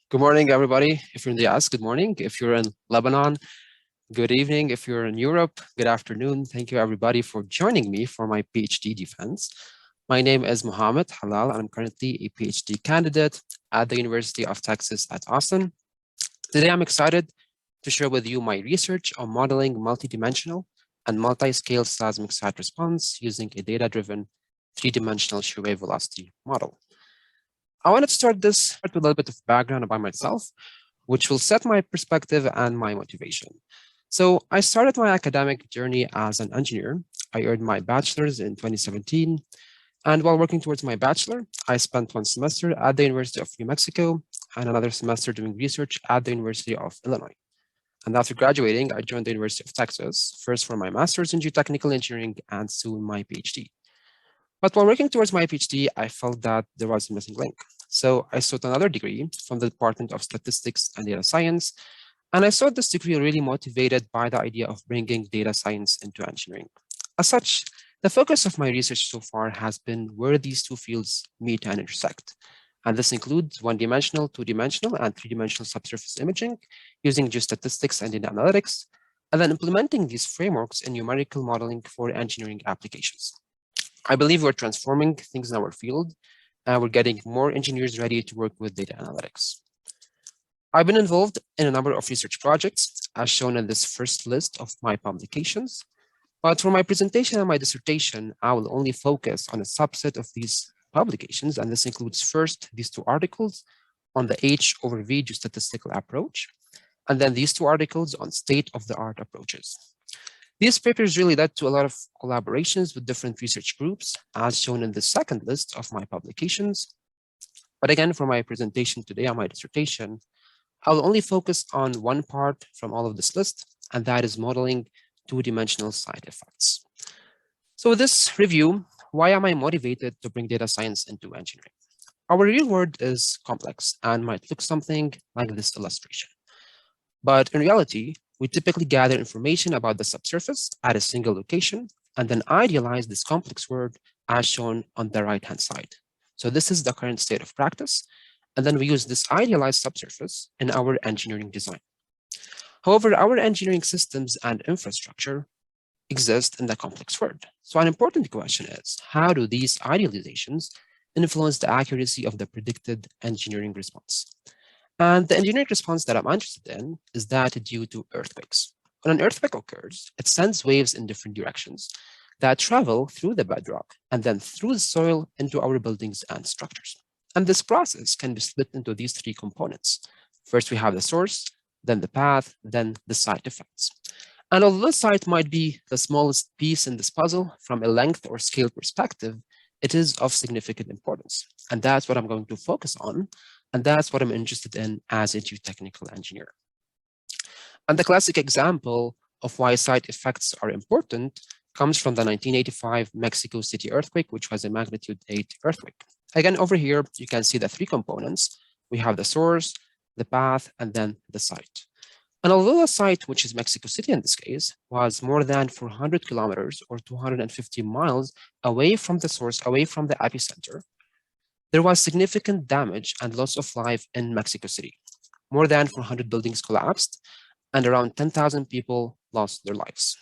Good morning, everybody. If you're in the US, good morning. If you're in Lebanon, good evening. If you're in Europe, good afternoon. Thank you, everybody, for joining me for my PhD defense. My name is Mohamad Hallal, and I'm currently a PhD candidate at the University of Texas at Austin. Today, I'm excited to share with you my research on modeling multidimensional and multiscale seismic site response using a data-driven three-dimensional shear wave velocity model. I wanted to start this with a little bit of background about myself, which will set my perspective and my motivation. So I started my academic journey as an engineer. I earned my bachelor's in 2017. And while working towards my bachelor, I spent one semester at the University of New Mexico and another semester doing research at the University of Illinois. And after graduating, I joined the University of Texas, first for my master's in geotechnical engineering and soon my PhD. But while working towards my PhD, I felt that there was a missing link. So I sought another degree from the Department of Statistics and Data Science. And I saw this degree really motivated by the idea of bringing data science into engineering. As such, the focus of my research so far has been where these two fields meet and intersect. And this includes one-dimensional, two-dimensional, and three-dimensional subsurface imaging using geostatistics and data analytics, and then implementing these frameworks in numerical modeling for engineering applications. I believe we're transforming things in our field, and we're getting more engineers ready to work with data analytics. I've been involved in a number of research projects, as shown in this first list of my publications. But for my presentation and my dissertation, I will only focus on a subset of these publications, and this includes first these two articles on the H over V geostatistical approach, and then these two articles on state-of-the-art approaches. These papers really led to a lot of collaborations with different research groups, as shown in the second list of my publications. But again, for my presentation today on my dissertation, I will only focus on one part from all of this list, and that is modeling two-dimensional side effects. So with this review, why am I motivated to bring data science into engineering? Our real world is complex and might look something like this illustration. But in reality, we typically gather information about the subsurface at a single location and then idealize this complex world as shown on the right-hand side. So this is the current state of practice. And then we use this idealized subsurface in our engineering design. However, our engineering systems and infrastructure exist in the complex world. So an important question is, how do these idealizations influence the accuracy of the predicted engineering response? And the engineering response that I'm interested in is that due to earthquakes. When an earthquake occurs, it sends waves in different directions that travel through the bedrock and then through the soil into our buildings and structures. And this process can be split into these three components. First, we have the source, then the path, then the site effects. And although the site might be the smallest piece in this puzzle from a length or scale perspective, it is of significant importance. And that's what I'm going to focus on. And that's what I'm interested in as a geotechnical engineer. And the classic example of why site effects are important comes from the 1985 Mexico City earthquake, which was a magnitude 8 earthquake. Again, over here, you can see the three components. We have the source, the path, and then the site. And although the site, which is Mexico City in this case, was more than 400 kilometers or 250 miles away from the source, away from the epicenter, there was significant damage and loss of life in Mexico City. More than 400 buildings collapsed and around 10,000 people lost their lives.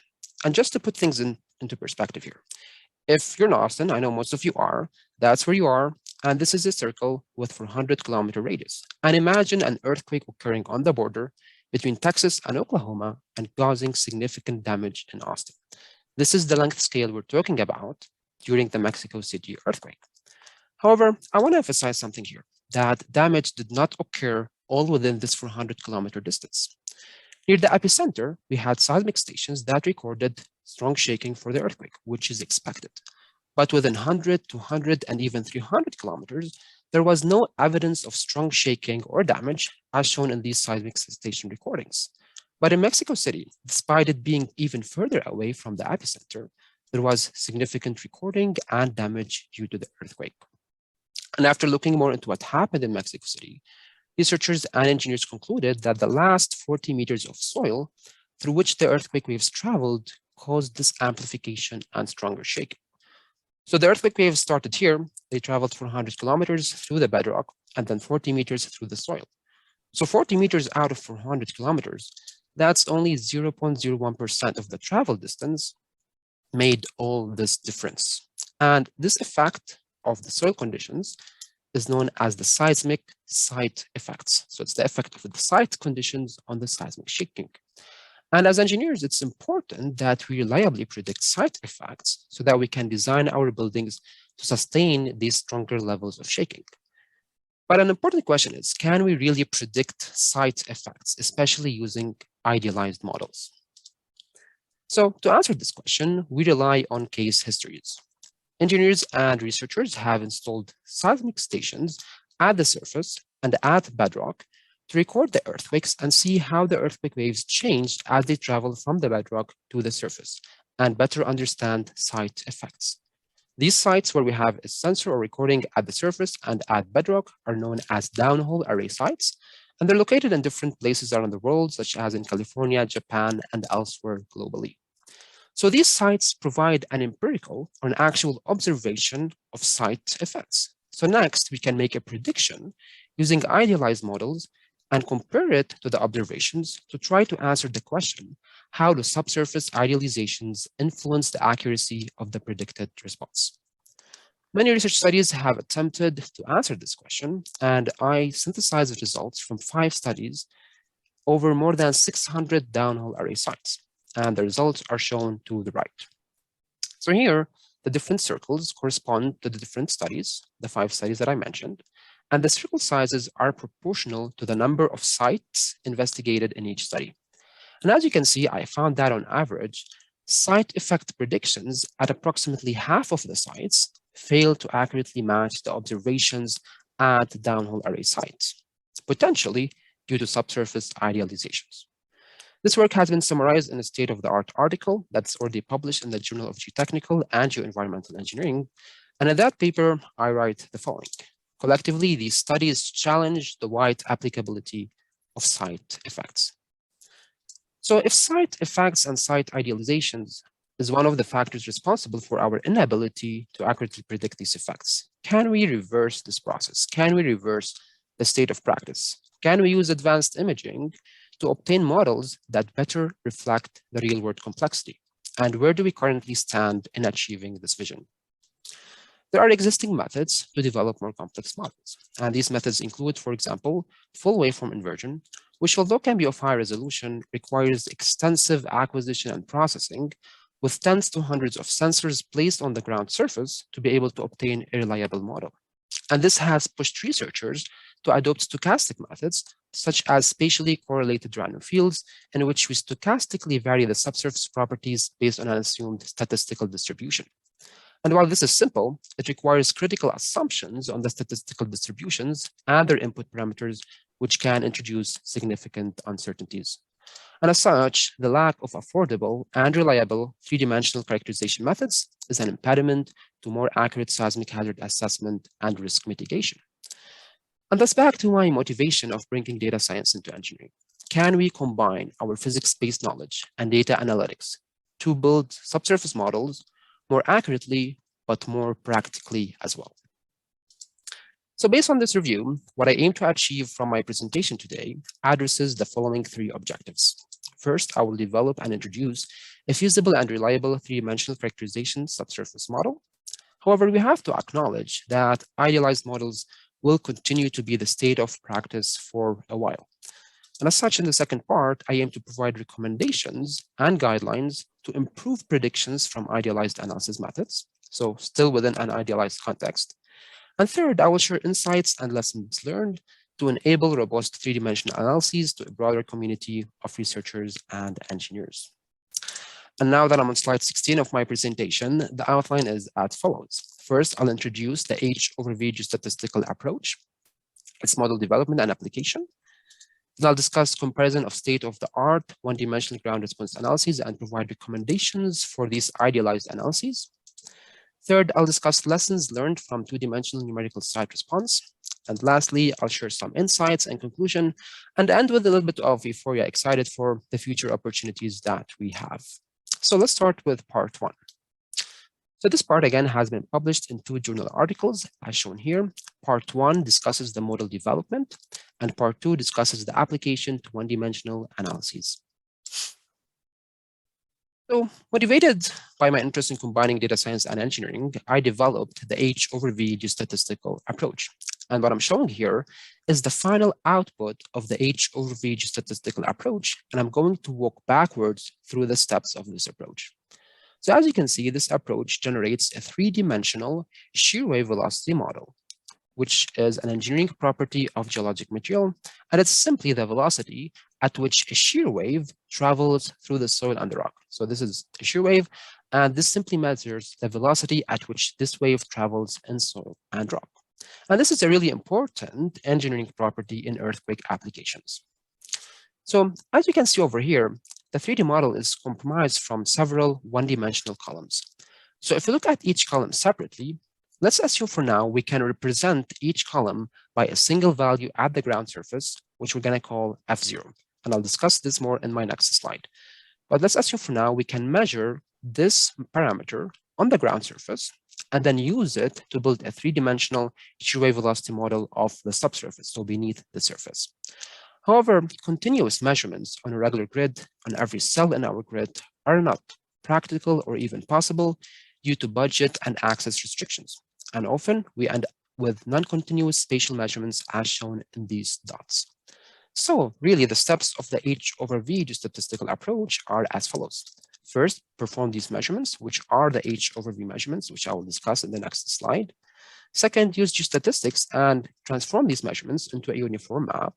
And just to put things into perspective here, if you're in Austin, I know most of you are, that's where you are, and this is a circle with 400-kilometer radius. And imagine an earthquake occurring on the border between Texas and Oklahoma and causing significant damage in Austin. This is the length scale we're talking about during the Mexico City earthquake. However, I want to emphasize something here, that damage did not occur all within this 400-kilometer distance. Near the epicenter, we had seismic stations that recorded strong shaking for the earthquake, which is expected. But within 100, 200, and even 300 kilometers, there was no evidence of strong shaking or damage as shown in these seismic station recordings. But in Mexico City, despite it being even further away from the epicenter, there was significant recording and damage due to the earthquake. And after looking more into what happened in Mexico City, researchers and engineers concluded that the last 40 meters of soil through which the earthquake waves traveled caused this amplification and stronger shaking. So the earthquake waves started here. They traveled 400 kilometers through the bedrock and then 40 meters through the soil. So 40 meters out of 400 kilometers, that's only 0.01% of the travel distance made all this difference. And this effect of the soil conditions is known as the seismic site effects. So it's the effect of the site conditions on the seismic shaking. And as engineers, it's important that we reliably predict site effects so that we can design our buildings to sustain these stronger levels of shaking. But an important question is, can we really predict site effects, especially using idealized models? So to answer this question, we rely on case histories. Engineers and researchers have installed seismic stations at the surface and at bedrock to record the earthquakes and see how the earthquake waves changed as they travel from the bedrock to the surface and better understand site effects. These sites where we have a sensor or recording at the surface and at bedrock are known as downhole array sites, and they're located in different places around the world, such as in California, Japan, and elsewhere globally. So these sites provide an empirical or an actual observation of site effects. So next, we can make a prediction using idealized models and compare it to the observations to try to answer the question, how do subsurface idealizations influence the accuracy of the predicted response? Many research studies have attempted to answer this question, and I synthesized the results from 5 studies over more than 600 downhole array sites, and the results are shown to the right. So here, the different circles correspond to the different studies, the 5 studies that I mentioned, and the circle sizes are proportional to the number of sites investigated in each study. And as you can see, I found that on average, site effect predictions at approximately half of the sites fail to accurately match the observations at downhole array sites, potentially due to subsurface idealizations. This work has been summarized in a state-of-the-art article that's already published in the Journal of Geotechnical and Geoenvironmental Engineering. And in that paper, I write the following. Collectively, these studies challenge the wide applicability of site effects. So if site effects and site idealizations is one of the factors responsible for our inability to accurately predict these effects, can we reverse this process? Can we reverse the state of practice? Can we use advanced imaging to obtain models that better reflect the real-world complexity? And where do we currently stand in achieving this vision? There are existing methods to develop more complex models. And these methods include, for example, full waveform inversion, which, although can be of high resolution, requires extensive acquisition and processing with tens to hundreds of sensors placed on the ground surface to be able to obtain a reliable model. And this has pushed researchers to adopt stochastic methods, such as spatially correlated random fields, in which we stochastically vary the subsurface properties based on an assumed statistical distribution. And while this is simple, it requires critical assumptions on the statistical distributions and their input parameters, which can introduce significant uncertainties. And as such, the lack of affordable and reliable 3-dimensional characterization methods is an impediment to more accurate seismic hazard assessment and risk mitigation. And thus back to my motivation of bringing data science into engineering. Can we combine our physics-based knowledge and data analytics to build subsurface models more accurately, but more practically as well? So based on this review, what I aim to achieve from my presentation today addresses the following 3 objectives. First, I will develop and introduce a feasible and reliable 3-dimensional characterization subsurface model. However, we have to acknowledge that idealized models will continue to be the state of practice for a while. And as such, in the second part, I aim to provide recommendations and guidelines to improve predictions from idealized analysis methods, so still within an idealized context. And third, I will share insights and lessons learned to enable robust 3-dimensional analyses to a broader community of researchers and engineers. And now that I'm on slide 16 of my presentation, the outline is as follows. First, I'll introduce the H/V geostatistical approach, its model development and application. Then I'll discuss comparison of state-of-the-art 1-dimensional ground response analyses and provide recommendations for these idealized analyses. Third, I'll discuss lessons learned from 2-dimensional numerical site response. And lastly, I'll share some insights and conclusion and end with a little bit of euphoria, excited for the future opportunities that we have. So let's start with part 1. So this part again has been published in 2 journal articles as shown here. Part 1 discusses the model development, and part 2 discusses the application to one-dimensional analyses. So motivated by my interest in combining data science and engineering, I developed the H over V geostatistical approach. And what I'm showing here is the final output of the H over V geostatistical approach, and I'm going to walk backwards through the steps of this approach. So as you can see, this approach generates a 3-dimensional shear wave velocity model, which is an engineering property of geologic material, and it's simply the velocity at which a shear wave travels through the soil and the rock. So this is a shear wave, and this simply measures the velocity at which this wave travels in soil and rock. And this is a really important engineering property in earthquake applications. So as you can see over here, the 3D model is comprised from several one-dimensional columns. So if you look at each column separately, let's assume for now we can represent each column by a single value at the ground surface, which we're going to call F0. And I'll discuss this more in my next slide. But let's assume for now we can measure this parameter on the ground surface and then use it to build a 3-dimensional shear wave velocity model of the subsurface, so beneath the surface. However, continuous measurements on a regular grid on every cell in our grid are not practical or even possible due to budget and access restrictions. And often we end with non-continuous spatial measurements as shown in these dots. So really the steps of the H over V geostatistical approach are as follows. First, perform these measurements, which are the H over V measurements, which I will discuss in the next slide. Second, use geostatistics and transform these measurements into a uniform map.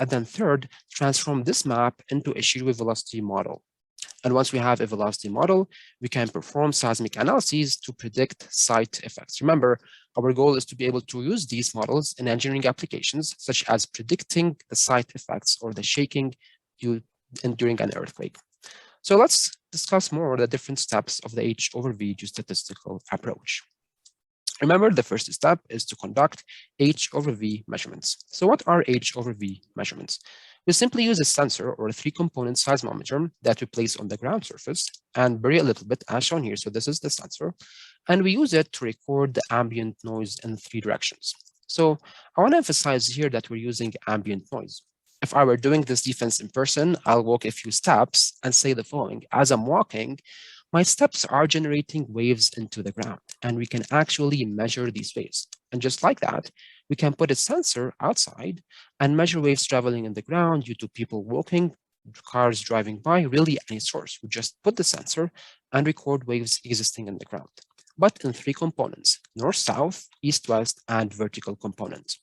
And then third, transform this map into a shear wave velocity model. And once we have a velocity model, we can perform seismic analyses to predict site effects. Remember, our goal is to be able to use these models in engineering applications, such as predicting the site effects or the shaking during an earthquake. So let's discuss more the different steps of the H over V geostatistical approach. Remember, the first step is to conduct H over V measurements. So what are H over V measurements? We simply use a sensor or a 3-component seismometer that we place on the ground surface and bury a little bit as shown here. So this is the sensor, and we use it to record the ambient noise in 3 directions. So I want to emphasize here that we're using ambient noise. If I were doing this defense in person, I'll walk a few steps and say the following: as I'm walking, my steps are generating waves into the ground, and we can actually measure these waves. And just like that, we can put a sensor outside and measure waves traveling in the ground due to people walking, cars driving by, really any source. We just put the sensor and record waves existing in the ground, but in 3 components: north, south, east, west, and vertical components.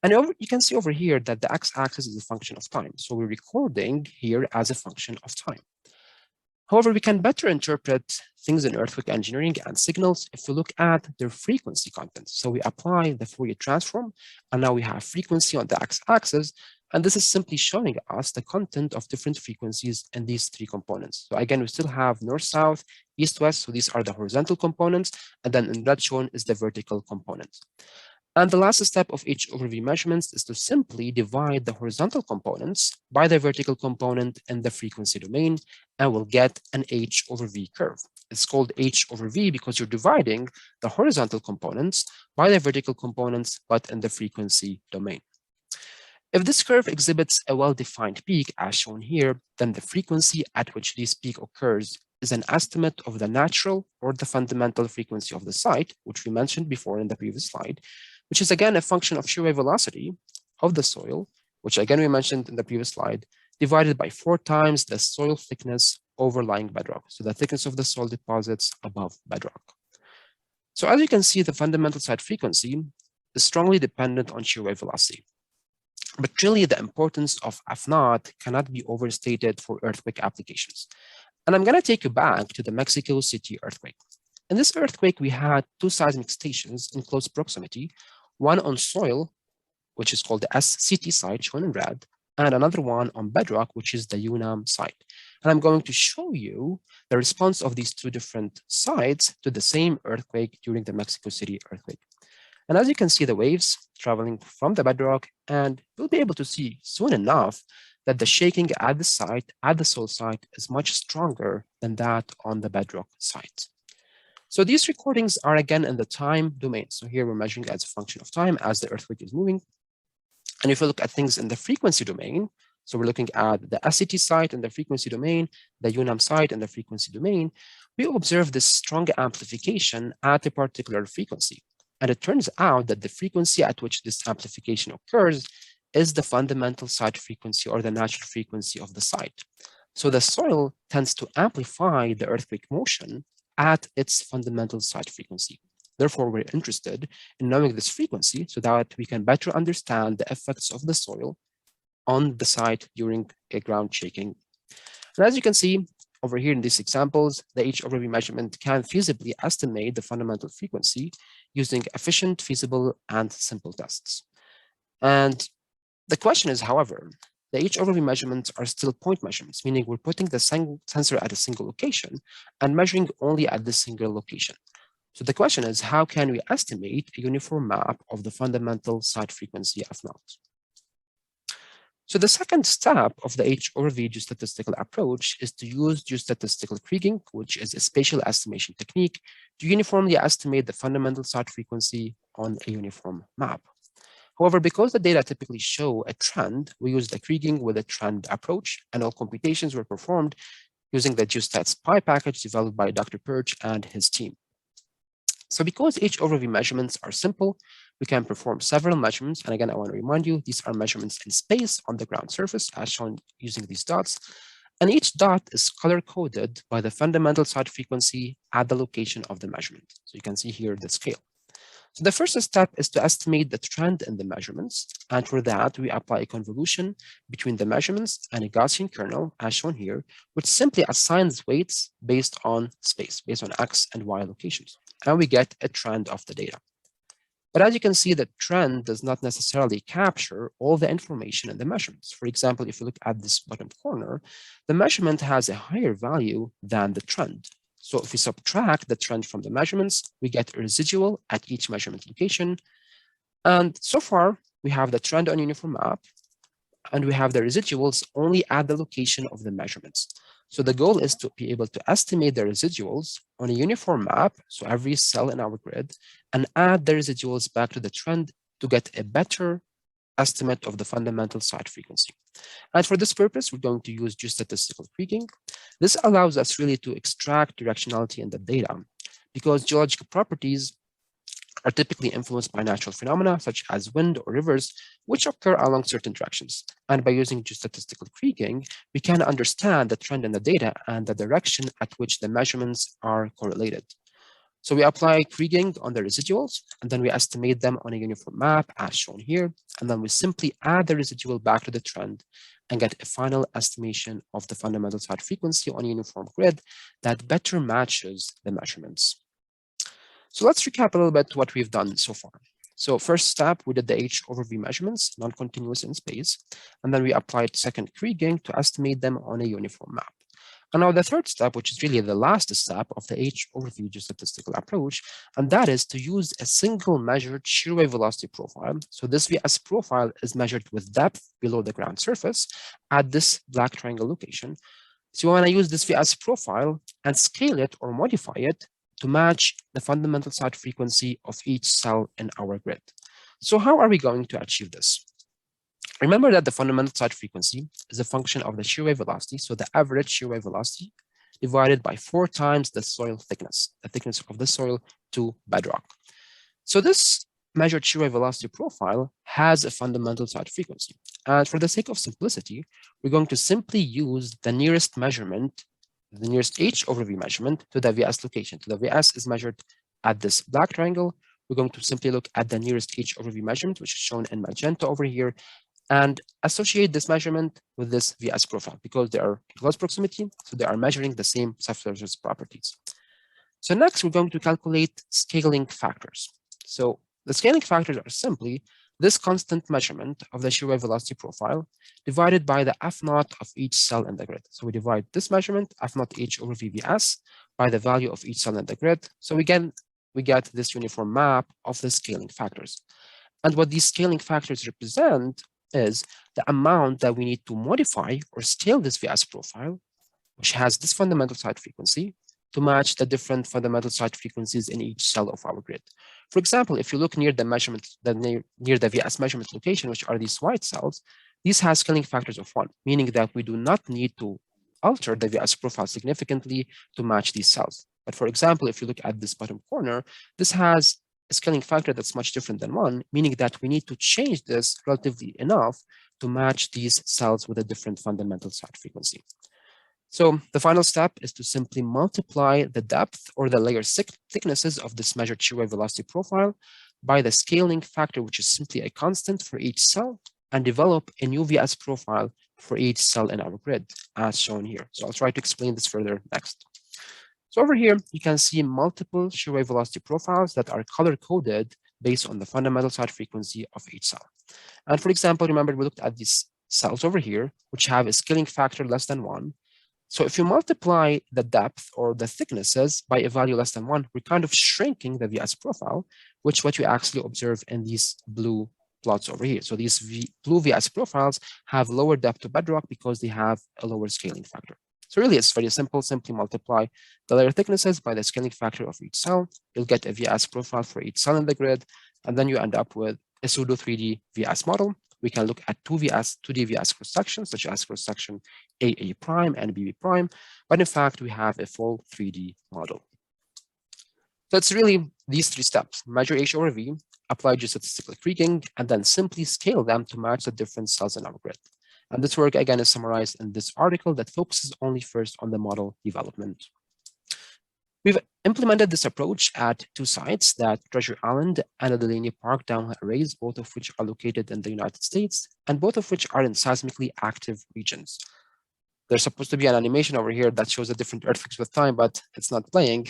And you can see over here that the x-axis is a function of time. So we're recording here as a function of time. However, we can better interpret things in earthquake engineering and signals if we look at their frequency content. So we apply the Fourier transform, and now we have frequency on the x-axis, and this is simply showing us the content of different frequencies in these 3 components. So again, we still have north, south, east, west, so these are the horizontal components, and then in red shown is the vertical component. And the last step of H over V measurements is to simply divide the horizontal components by the vertical component in the frequency domain, and we'll get an H over V curve. It's called H over V because you're dividing the horizontal components by the vertical components, but in the frequency domain. If this curve exhibits a well-defined peak, as shown here, then the frequency at which this peak occurs is an estimate of the natural or the fundamental frequency of the site, which we mentioned before in the previous slide, which is again a function of shear wave velocity of the soil, which again we mentioned in the previous slide, divided by 4 times the soil thickness overlying bedrock. So the thickness of the soil deposits above bedrock. So as you can see, the fundamental site frequency is strongly dependent on shear wave velocity. But really the importance of F0 cannot be overstated for earthquake applications. And I'm going to take you back to the Mexico City earthquake. In this earthquake, we had 2 seismic stations in close proximity, one on soil, which is called the SCT site, shown in red, and another one on bedrock, which is the UNAM site. And I'm going to show you the response of these 2 different sites to the same earthquake during the Mexico City earthquake. And as you can see, the waves traveling from the bedrock, and you'll be able to see soon enough that the shaking at the site, at the soil site, is much stronger than that on the bedrock site. So these recordings are again in the time domain. So here we're measuring as a function of time as the earthquake is moving. And if we look at things in the frequency domain, so we're looking at the SCT site in the frequency domain, the UNAM site in the frequency domain, we observe this strong amplification at a particular frequency. And it turns out that the frequency at which this amplification occurs is the fundamental site frequency or the natural frequency of the site. So the soil tends to amplify the earthquake motion at its fundamental site frequency. Therefore, we're interested in knowing this frequency so that we can better understand the effects of the soil on the site during a ground shaking. And as you can see over here in these examples, the H/V measurement can feasibly estimate the fundamental frequency using efficient, feasible, and simple tests. And the question is, however, the H/V measurements are still point measurements, meaning we're putting the sensor at a single location and measuring only at this single location. So the question is, how can we estimate a uniform map of the fundamental site frequency F naught? So the second step of the H/V geostatistical approach is to use geostatistical kriging, which is a spatial estimation technique, to uniformly estimate the fundamental site frequency on a uniform map. However, because the data typically show a trend, we use the kriging with a trend approach, and all computations were performed using the geostats Pi package developed by Dr. Perch and his team. So because H/V measurements are simple, we can perform several measurements. And again, I want to remind you, these are measurements in space on the ground surface as shown using these dots. And each dot is color-coded by the fundamental site frequency at the location of the measurement. So you can see here the scale. So the first step is to estimate the trend in the measurements. And for that, we apply a convolution between the measurements and a Gaussian kernel, as shown here, which simply assigns weights based on space, based on X and Y locations. And we get a trend of the data. But as you can see, the trend does not necessarily capture all the information in the measurements. For example, if you look at this bottom corner, the measurement has a higher value than the trend. So if we subtract the trend from the measurements, we get a residual at each measurement location. And so far, we have the trend on uniform map, and we have the residuals only at the location of the measurements. So the goal is to be able to estimate the residuals on a uniform map, so every cell in our grid, and add the residuals back to the trend to get a better estimate of the fundamental site frequency. And for this purpose, we're going to use geostatistical kriging. This allows us really to extract directionality in the data because geological properties are typically influenced by natural phenomena such as wind or rivers, which occur along certain directions. And by using geostatistical kriging, we can understand the trend in the data and the direction at which the measurements are correlated. So we apply kriging on the residuals, and then we estimate them on a uniform map as shown here. And then we simply add the residual back to the trend and get a final estimation of the fundamental site frequency on a uniform grid that better matches the measurements. So let's recap a little bit what we've done so far. So first step, we did the H/V measurements, non-continuous in space, and then we applied second kriging to estimate them on a uniform map. And now the third step, which is really the last step of the H/V geostatistical approach, and that is to use a single measured shear wave velocity profile. So this VS profile is measured with depth below the ground surface at this black triangle location. So we want to use this VS profile and scale it or modify it to match the fundamental site frequency of each cell in our grid. So how are we going to achieve this? Remember that the fundamental site frequency is a function of the shear wave velocity, so the average shear wave velocity divided by 4 times the soil thickness, the thickness of the soil to bedrock. So this measured shear wave velocity profile has a fundamental site frequency. And for the sake of simplicity, we're going to simply use the nearest measurement, the nearest H/V measurement to the VS location. So the VS is measured at this black triangle. We're going to simply look at the nearest H/V measurement, which is shown in magenta over here, and associate this measurement with this VS profile because they are in close proximity, so they are measuring the same subsurface properties. So next, we're going to calculate scaling factors. So the scaling factors are simply this constant measurement of the shear wave velocity profile divided by the F0 of each cell in the grid. So we divide this measurement, F0 H/V VS, by the value of each cell in the grid. So again, we get this uniform map of the scaling factors. And what these scaling factors represent is the amount that we need to modify or scale this VS profile, which has this fundamental site frequency, to match the different fundamental site frequencies in each cell of our grid. For example, if you look near the measurement, near the VS measurement location, which are these white cells, these has scaling factors of 1, meaning that we do not need to alter the VS profile significantly to match these cells. But for example, if you look at this bottom corner, this has a scaling factor that's much different than 1, meaning that we need to change this relatively enough to match these cells with a different fundamental site frequency. So the final step is to simply multiply the depth or the layer thicknesses of this measured shear wave velocity profile by the scaling factor, which is simply a constant for each cell, and develop a new VS profile for each cell in our grid, as shown here. So I'll try to explain this further next. So over here, you can see multiple shear wave velocity profiles that are color-coded based on the fundamental site frequency of each cell. And for example, remember we looked at these cells over here, which have a scaling factor less than 1. So if you multiply the depth or the thicknesses by a value less than 1, we're kind of shrinking the VS profile, which what you actually observe in these blue plots over here. So these blue VS profiles have lower depth to bedrock because they have a lower scaling factor. So really, it's very simple. Simply multiply the layer thicknesses by the scaling factor of each cell. You'll get a VS profile for each cell in the grid, and then you end up with a pseudo 3D VS model. We can look at 2D VS cross-sections, such as cross-section AA prime and BB prime, but in fact, we have a full 3D model. So it's really these 3 steps: measure H over V, apply geostatistical kriging, and then simply scale them to match the different cells in our grid. And this work, again, is summarized in this article that focuses only first on the model development. We've implemented this approach at 2 sites, that Treasure Island and the Delaney Park downhole arrays, both of which are located in the United States, and both of which are in seismically active regions. There's supposed to be an animation over here that shows the different earthquakes with time, but it's not playing.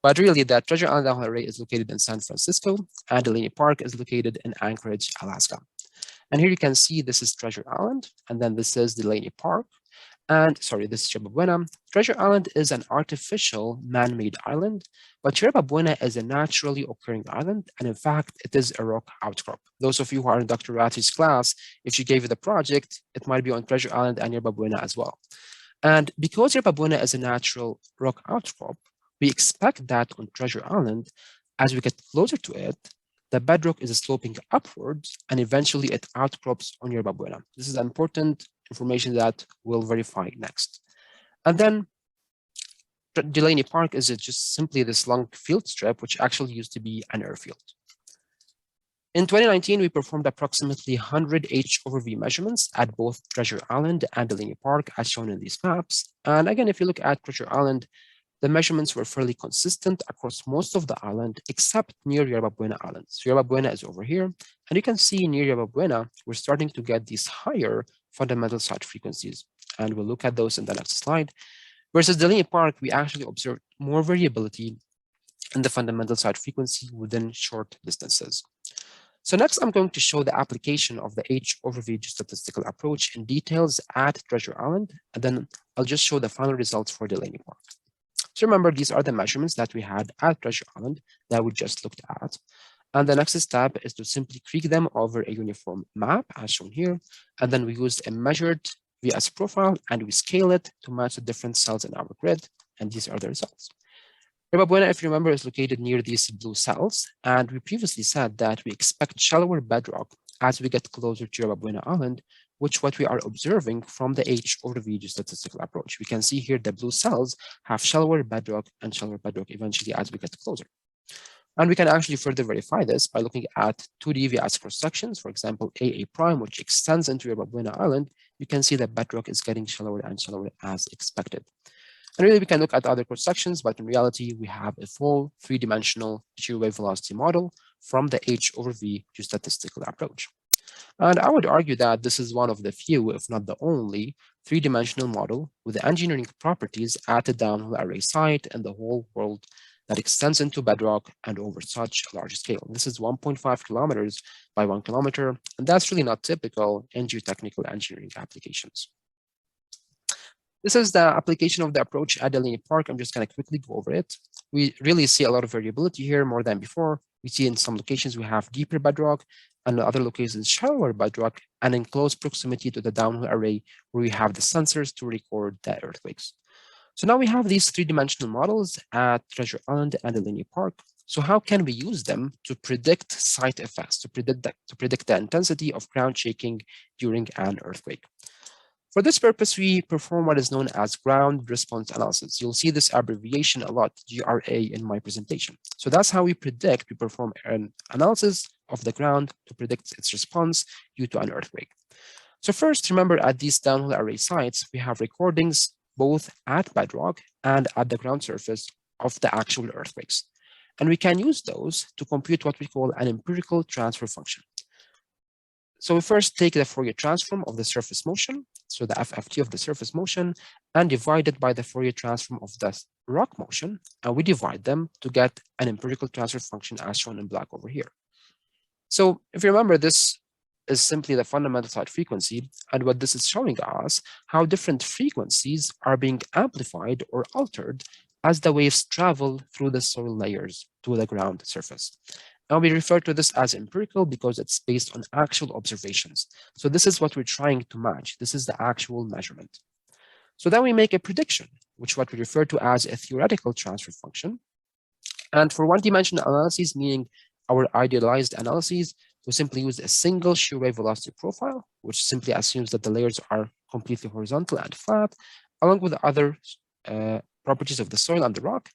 But really, that Treasure Island downhole array is located in San Francisco, and Delaney Park is located in Anchorage, Alaska. And here you can see this is Treasure Island, and then this is Delaney Park. And sorry, this is Yerba Buena. Treasure Island is an artificial man-made island, but Yerba Buena is a naturally occurring island, and in fact, it is a rock outcrop. Those of you who are in Dr. Rathi's class, if she gave you the project, it might be on Treasure Island and Yerba Buena as well. And because Yerba Buena is a natural rock outcrop, we expect that on Treasure Island, as we get closer to it, the bedrock is sloping upwards, and eventually it outcrops on Yerba Buena. This is important information that we'll verify next. And then Delaney Park is just simply this long field strip, which actually used to be an airfield. In 2019, we performed approximately 100 H over V measurements at both Treasure Island and Delaney Park, as shown in these maps. And again, if you look at Treasure Island, the measurements were fairly consistent across most of the island, except near Yerba Buena Island. So Yerba Buena is over here, and you can see near Yerba Buena, we're starting to get these higher fundamental site frequencies, and we'll look at those in the next slide. Versus Delaney Park, we actually observed more variability in the fundamental site frequency within short distances. So next, I'm going to show the application of the H over V statistical approach in details at Treasure Island, and then I'll just show the final results for Delaney Park. So remember, these are the measurements that we had at Treasure Island that we just looked at. And the next step is to simply create them over a uniform map, as shown here. And then we used a measured VS profile, and we scale it to match the different cells in our grid. And these are the results. Yerba Buena, if you remember, is located near these blue cells. And we previously said that we expect shallower bedrock as we get closer to Yerba Buena Island, which what we are observing from the H over V statistical approach. We can see here the blue cells have shallower bedrock and shallower bedrock eventually as we get closer. And we can actually further verify this by looking at 2D VS cross-sections, for example, AA prime, which extends into Yerba Buena Island. You can see that bedrock is getting shallower and shallower as expected. And really, we can look at other cross-sections, but in reality, we have a full 3-dimensional shear wave velocity model from the H over V statistical approach. And I would argue that this is one of the few, if not the only, 3-dimensional model with the engineering properties at a downhole array site in the whole world that extends into bedrock and over such a large scale. This is 1.5 kilometers by 1 kilometer, and that's really not typical in geotechnical engineering applications. This is the application of the approach at Delaney Park. I'm just going to quickly go over it. We really see a lot of variability here, more than before. We see in some locations we have deeper bedrock, and in other locations shallower bedrock, and in close proximity to the downhole array where we have the sensors to record the earthquakes. So now we have these three-dimensional models at Treasure Island and Delaney Park. So how can we use them to predict site effects, to predict the intensity of ground shaking during an earthquake? For this purpose, we perform what is known as ground response analysis. You'll see this abbreviation a lot, GRA, in my presentation. So that's how we perform an analysis of the ground to predict its response due to an earthquake. So first, remember, at these downhole array sites, we have recordings both at bedrock and at the ground surface of the actual earthquakes. And we can use those to compute what we call an empirical transfer function. So we first take the Fourier transform of the surface motion, so the FFT of the surface motion, and divide it by the Fourier transform of the rock motion, and we divide them to get an empirical transfer function as shown in black over here. So if you remember, this is simply the fundamental site frequency, and what this is showing us, how different frequencies are being amplified or altered as the waves travel through the soil layers to the ground surface. Now we refer to this as empirical because it's based on actual observations. So this is what we're trying to match. This is the actual measurement. So then we make a prediction, which what we refer to as a theoretical transfer function. And for one-dimensional analyses, meaning our idealized analyses, we simply use a single shear wave velocity profile, which simply assumes that the layers are completely horizontal and flat, along with the other properties of the soil and the rock.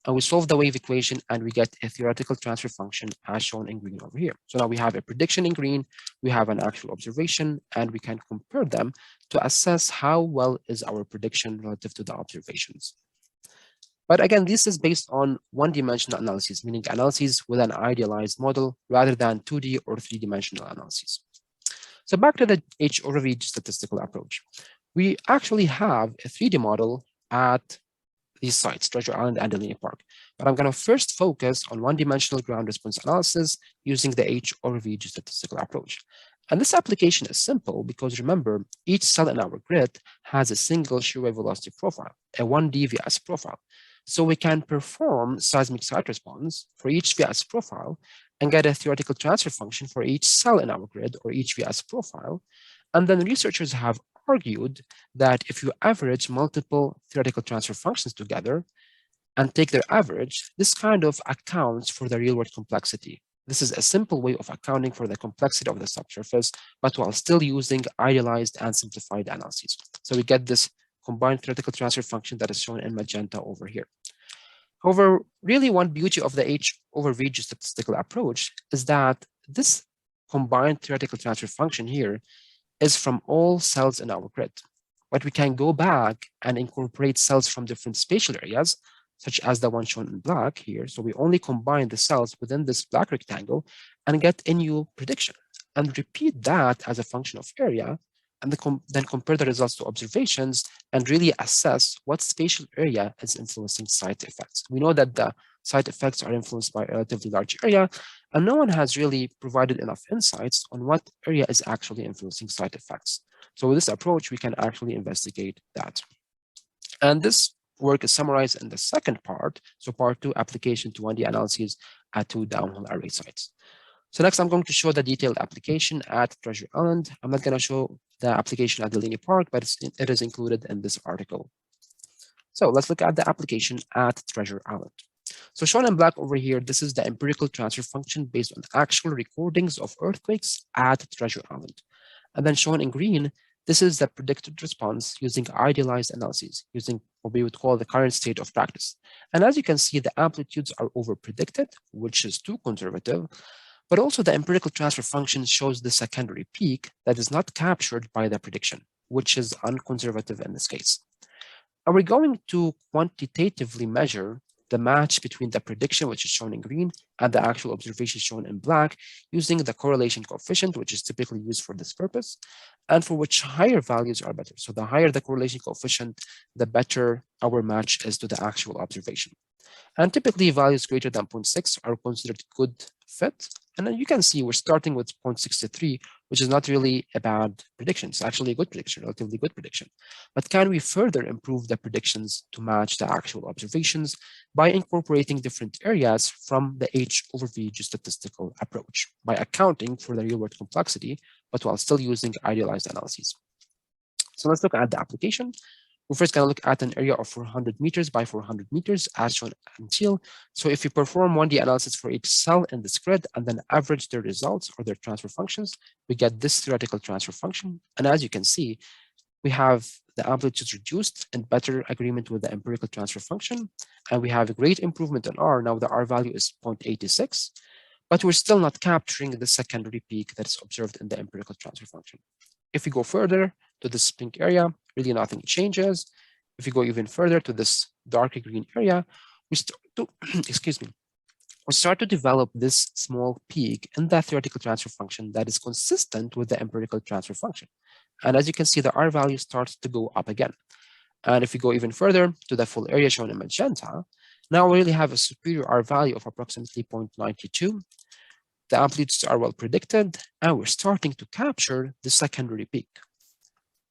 And we solve the wave equation and we get a theoretical transfer function as shown in green over here. So now we have a prediction in green, we have an actual observation, and we can compare them to assess how well is our prediction relative to the observations. But again, this is based on one-dimensional analysis, meaning analyses with an idealized model rather than 2D or 3-dimensional analyses. So back to the H over V statistical approach. We actually have a 3D model at these sites, Treasure Island and Delaney Park. But I'm going to first focus on one-dimensional ground response analysis using the H over V statistical approach. And this application is simple because remember, each cell in our grid has a single shear wave velocity profile, a 1D VS profile. So we can perform seismic site response for each VS profile and get a theoretical transfer function for each cell in our grid or each VS profile. And then researchers have argued that if you average multiple theoretical transfer functions together and take their average, this kind of accounts for the real-world complexity. This is a simple way of accounting for the complexity of the subsurface, but while still using idealized and simplified analyses. So we get this combined theoretical transfer function that is shown in magenta over here. However, really one beauty of the H over V statistical approach is that this combined theoretical transfer function here is from all cells in our grid. But we can go back and incorporate cells from different spatial areas, such as the one shown in black here. So we only combine the cells within this black rectangle and get a new prediction and repeat that as a function of area, and then compare the results to observations and really assess what spatial area is influencing site effects. We know that the site effects are influenced by a relatively large area, and no one has really provided enough insights on what area is actually influencing site effects. So with this approach, we can actually investigate that. And this work is summarized in the second part, so part 2, application to 1D analyses at 2 downhole array sites. So next, I'm going to show the detailed application at Treasure Island. I'm not going to show the application at Delaney Park, but it is included in this article. So let's look at the application at Treasure Island. So shown in black over here, this is the empirical transfer function based on actual recordings of earthquakes at Treasure Island. And then shown in green, this is the predicted response using idealized analyses, using what we would call the current state of practice. And as you can see, the amplitudes are over-predicted, which is too conservative. But also the empirical transfer function shows the secondary peak that is not captured by the prediction, which is unconservative in this case. And we're going to quantitatively measure the match between the prediction, which is shown in green, and the actual observation shown in black, using the correlation coefficient, which is typically used for this purpose, and for which higher values are better. So the higher the correlation coefficient, the better our match is to the actual observation. And typically values greater than 0.6 are considered good fit. And then you can see we're starting with 0.63, which is not really a bad prediction. It's actually a good prediction, relatively good prediction. But can we further improve the predictions to match the actual observations by incorporating different areas from the H over V statistical approach by accounting for the real-world complexity, but while still using idealized analyses? So let's look at the application. We're first going to look at an area of 400 meters by 400 meters as shown until. So if you perform 1D analysis for each cell in this grid and then average their results or their transfer functions, we get this theoretical transfer function. And as you can see, we have the amplitudes reduced in better agreement with the empirical transfer function. And we have a great improvement in R. Now the R value is 0.86, but we're still not capturing the secondary peak that's observed in the empirical transfer function. If we go further to this pink area, really nothing changes. If we go even further to this darker green area, we start to, excuse me, we start to develop this small peak in that theoretical transfer function that is consistent with the empirical transfer function. And as you can see, the R value starts to go up again. And if we go even further to the full area shown in magenta, now we really have a superior R value of approximately 0.92. The amplitudes are well predicted, and we're starting to capture the secondary peak.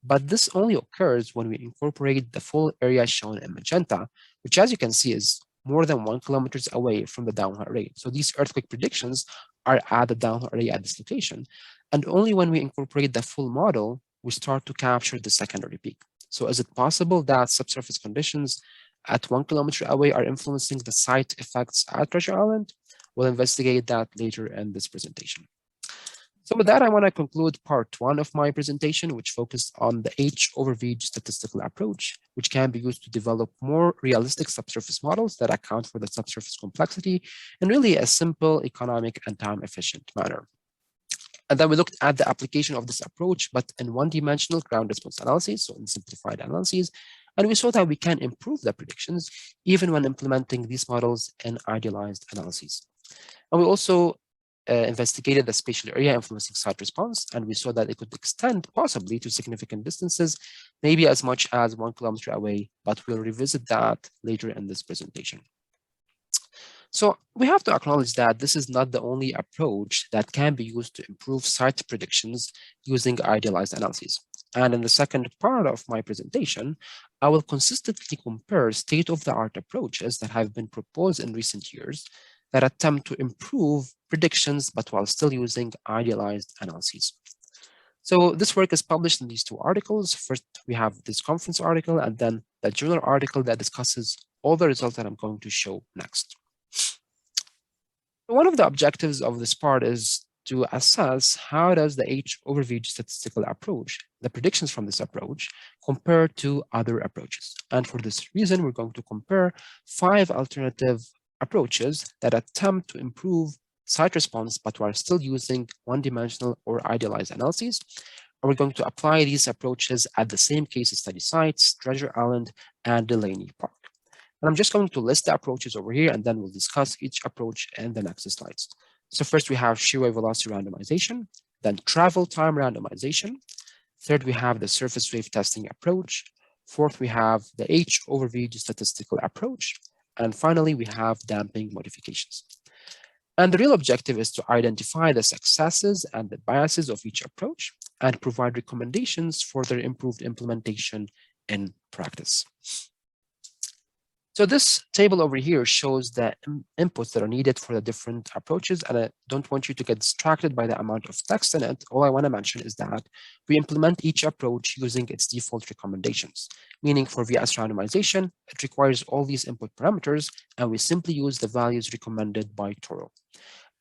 But this only occurs when we incorporate the full area shown in magenta, which as you can see is more than 1 kilometer away from the downhole array. So these earthquake predictions are at the downhole array at this location. And only when we incorporate the full model, we start to capture the secondary peak. So is it possible that subsurface conditions at 1 kilometer away are influencing the site effects at Treasure Island? We'll investigate that later in this presentation. So with that, I want to conclude part 1 of my presentation, which focused on the H over V statistical approach, which can be used to develop more realistic subsurface models that account for the subsurface complexity in really a simple, economic, and time-efficient manner. And then we looked at the application of this approach, but in one-dimensional ground response analysis, so in simplified analyses, and we saw that we can improve the predictions even when implementing these models in idealized analyses. And we also investigated the spatial area influencing site response, and we saw that it could extend possibly to significant distances, maybe as much as 1 kilometer away, but we'll revisit that later in this presentation. So we have to acknowledge that this is not the only approach that can be used to improve site predictions using idealized analyses. And in the second part of my presentation, I will consistently compare state-of-the-art approaches that have been proposed in recent years that attempt to improve predictions, but while still using idealized analyses. So this work is published in these 2 articles. First, we have this conference article, and then the journal article that discusses all the results that I'm going to show next. One of the objectives of this part is to assess how does the H over V statistical approach, the predictions from this approach, compare to other approaches. And for this reason, we're going to compare 5 alternative approaches that attempt to improve site response, but while still using one-dimensional or idealized analyses. And we're going to apply these approaches at the same case study sites, Treasure Island and Delaney Park. And I'm just going to list the approaches over here, and then we'll discuss each approach in the next slides. So first we have shear wave velocity randomization, then travel time randomization. Third, we have the surface wave testing approach. Fourth, we have the H over V statistical approach. And finally, we have damping modifications. And the real objective is to identify the successes and the biases of each approach and provide recommendations for their improved implementation in practice. So this table over here shows the inputs that are needed for the different approaches, and I don't want you to get distracted by the amount of text in it. All I want to mention is that we implement each approach using its default recommendations, meaning for VS randomization, it requires all these input parameters, and we simply use the values recommended by Toro.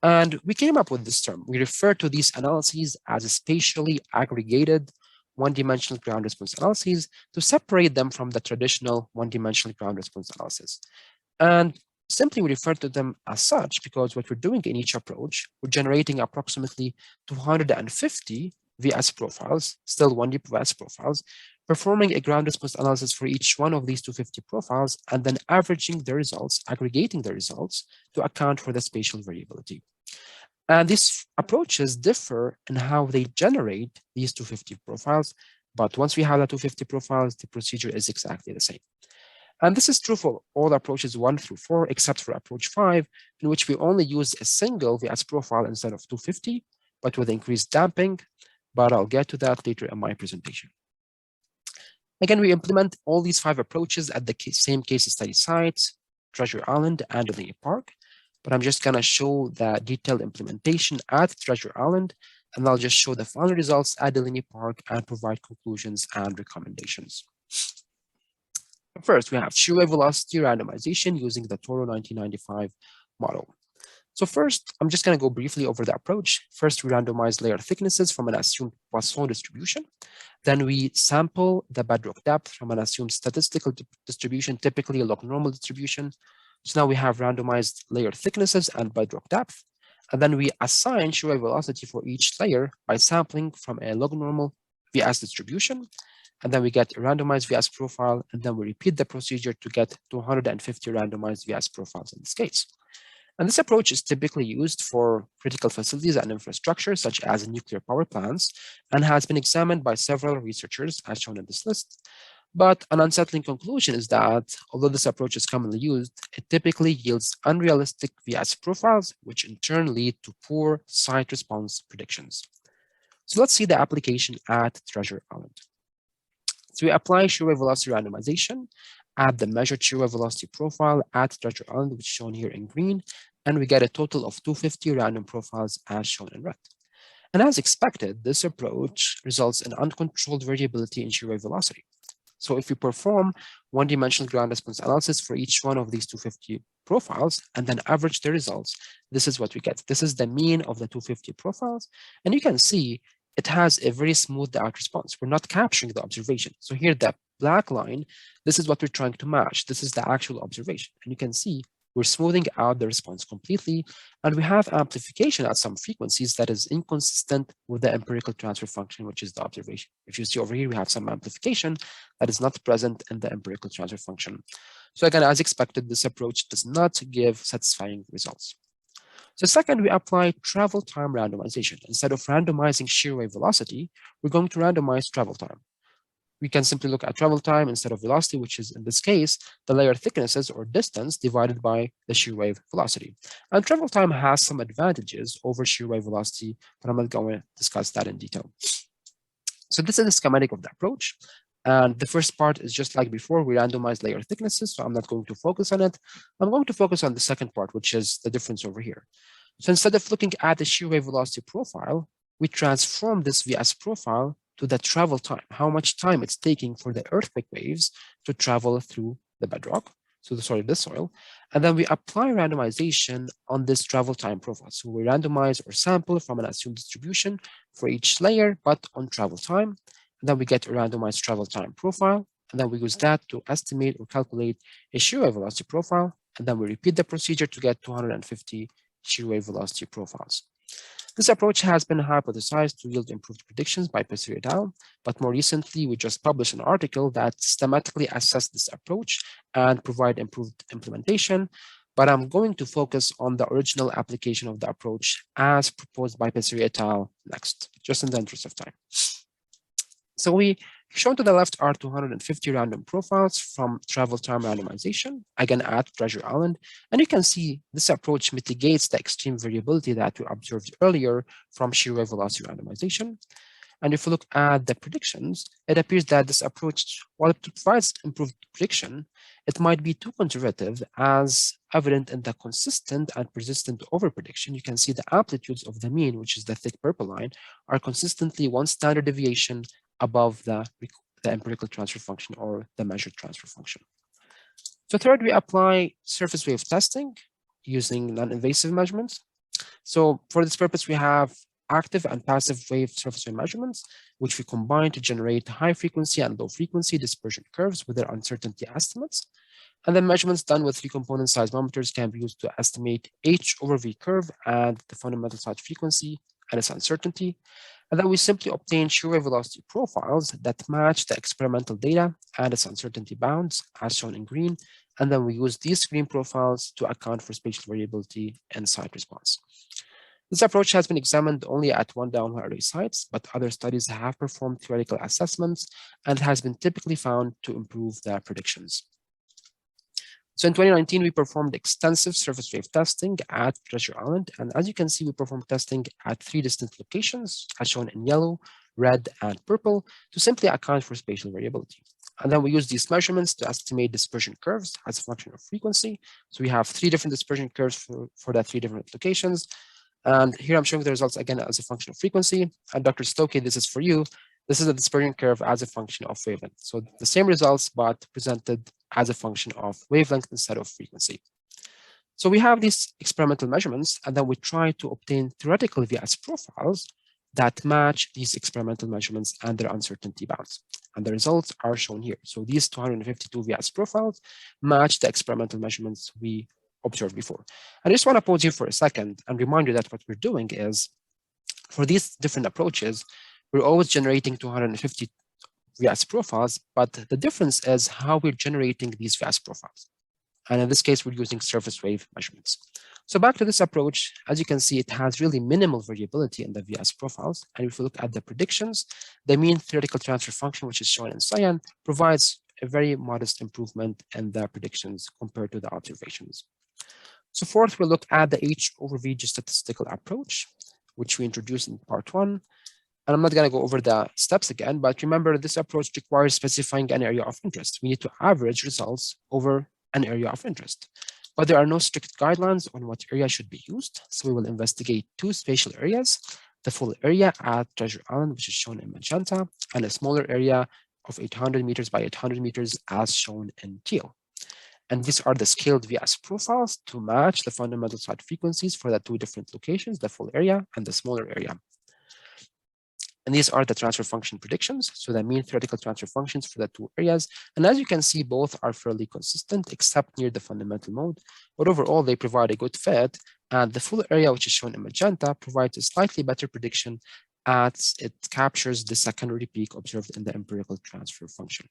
And we came up with this term. We refer to these analyses as spatially aggregated one-dimensional ground response analyses to separate them from the traditional one-dimensional ground response analysis. And simply we refer to them as such because what we're doing in each approach, we're generating approximately 250 VS profiles, still 1D VS profiles, performing a ground response analysis for each one of these 250 profiles, and then averaging the results, aggregating the results to account for the spatial variability. And these approaches differ in how they generate these 250 profiles. But once we have the 250 profiles, the procedure is exactly the same. And this is true for all approaches 1 through 4, except for approach 5, in which we only use a single VS profile instead of 250, but with increased damping. But I'll get to that later in my presentation. Again, we implement all these 5 approaches at the same case study sites, Treasure Island and Delaney Park. But I'm just going to show the detailed implementation at Treasure Island, and I'll just show the final results at Delaney Park and provide conclusions and recommendations. First, we have shear wave velocity randomization using the Toro 1995 model. So first, I'm just going to go briefly over the approach. First, we randomize layer thicknesses from an assumed Poisson distribution. Then we sample the bedrock depth from an assumed statistical distribution, typically a log normal distribution. So now we have randomized layer thicknesses and bedrock depth. And then we assign shear wave velocity for each layer by sampling from a log normal VS distribution. And then we get a randomized VS profile, and then we repeat the procedure to get 250 randomized VS profiles in this case. And this approach is typically used for critical facilities and infrastructure, such as nuclear power plants, and has been examined by several researchers, as shown in this list. But an unsettling conclusion is that, although this approach is commonly used, it typically yields unrealistic VS profiles, which in turn lead to poor site response predictions. So let's see the application at Treasure Island. So we apply shear wave velocity randomization, add the measured shear wave velocity profile at Treasure Island, which is shown here in green, and we get a total of 250 random profiles as shown in red. And as expected, this approach results in uncontrolled variability in shear wave velocity. So if we perform one-dimensional ground response analysis for each one of these 250 profiles and then average the results, this is what we get. This is the mean of the 250 profiles. And you can see it has a very smoothed out response. We're not capturing the observation. So here, the black line, this is what we're trying to match. This is the actual observation. And you can see we're smoothing out the response completely. And we have amplification at some frequencies that is inconsistent with the empirical transfer function, which is the observation. If you see over here, we have some amplification that is not present in the empirical transfer function. So again, as expected, this approach does not give satisfying results. So second, we apply travel time randomization. Instead of randomizing shear wave velocity, we're going to randomize travel time. We can simply look at travel time instead of velocity, which is in this case, the layer thicknesses or distance divided by the shear wave velocity. And travel time has some advantages over shear wave velocity, but I'm not going to discuss that in detail. So this is the schematic of the approach. And the first part is just like before, we randomize layer thicknesses, so I'm not going to focus on it. I'm going to focus on the second part, which is the difference over here. So instead of looking at the shear wave velocity profile, we transform this VS profile to the travel time, how much time it's taking for the earthquake waves to travel through the bedrock, so the soil. And then we apply randomization on this travel time profile. So we randomize or sample from an assumed distribution for each layer, but on travel time. And then we get a randomized travel time profile. And then we use that to estimate or calculate a shear wave velocity profile. And then we repeat the procedure to get 250 shear wave velocity profiles. This approach has been hypothesized to yield improved predictions by Pesiri et al., but more recently, we just published an article that systematically assessed this approach and provide improved implementation. But I'm going to focus on the original application of the approach as proposed by Pesiri et al. Next, just in the interest of time. So we shown to the left are 250 random profiles from travel time randomization, again at Treasure Island. And you can see this approach mitigates the extreme variability that we observed earlier from shear wave velocity randomization. And if we look at the predictions, it appears that this approach, while it provides improved prediction, it might be too conservative, as evident in the consistent and persistent overprediction. You can see the amplitudes of the mean, which is the thick purple line, are consistently one standard deviation above the empirical transfer function or the measured transfer function. So third, we apply surface wave testing using non-invasive measurements. So for this purpose, we have active and passive wave surface wave measurements, which we combine to generate high frequency and low frequency dispersion curves with their uncertainty estimates. And then measurements done with 3-component seismometers can be used to estimate H over V curve and the fundamental site frequency and its uncertainty. And then we simply obtain shear wave velocity profiles that match the experimental data and its uncertainty bounds, as shown in green. And then we use these screen profiles to account for spatial variability and site response. This approach has been examined only at one downhole array sites, but other studies have performed theoretical assessments and has been typically found to improve their predictions. So in 2019, we performed extensive surface wave testing at Treasure Island. And as you can see, we performed testing at 3 distinct locations, as shown in yellow, red, and purple, to simply account for spatial variability. And then we use these measurements to estimate dispersion curves as a function of frequency. So we have 3 different dispersion curves for the 3 different locations. And here I'm showing the results again as a function of frequency. And Dr. Stokey, this is for you. This is a dispersion curve as a function of wavelength. So the same results, but presented as a function of wavelength instead of frequency. So we have these experimental measurements, and then we try to obtain theoretical VS profiles that match these experimental measurements and their uncertainty bounds. And the results are shown here. So these 252 VS profiles match the experimental measurements we observed before. And I just want to pause here for a second and remind you that what we're doing is, for these different approaches, we're always generating 250 VS profiles, but the difference is how we're generating these VS profiles. And in this case, we're using surface wave measurements. So back to this approach, as you can see, it has really minimal variability in the VS profiles. And if we look at the predictions, the mean theoretical transfer function, which is shown in cyan, provides a very modest improvement in the predictions compared to the observations. So fourth, we'll look at the H over V statistical approach, which we introduced in part 1. And I'm not going to go over the steps again, but remember, this approach requires specifying an area of interest. We need to average results over an area of interest. But there are no strict guidelines on what area should be used. So we will investigate 2 spatial areas, the full area at Treasure Island, which is shown in magenta, and a smaller area of 800 meters by 800 meters as shown in teal. And these are the scaled VS profiles to match the fundamental site frequencies for the 2 different locations, the full area and the smaller area. And these are the transfer function predictions, so the mean theoretical transfer functions for the 2 areas. And as you can see, both are fairly consistent, except near the fundamental mode. But overall, they provide a good fit. And the full area, which is shown in magenta, provides a slightly better prediction as it captures the secondary peak observed in the empirical transfer function.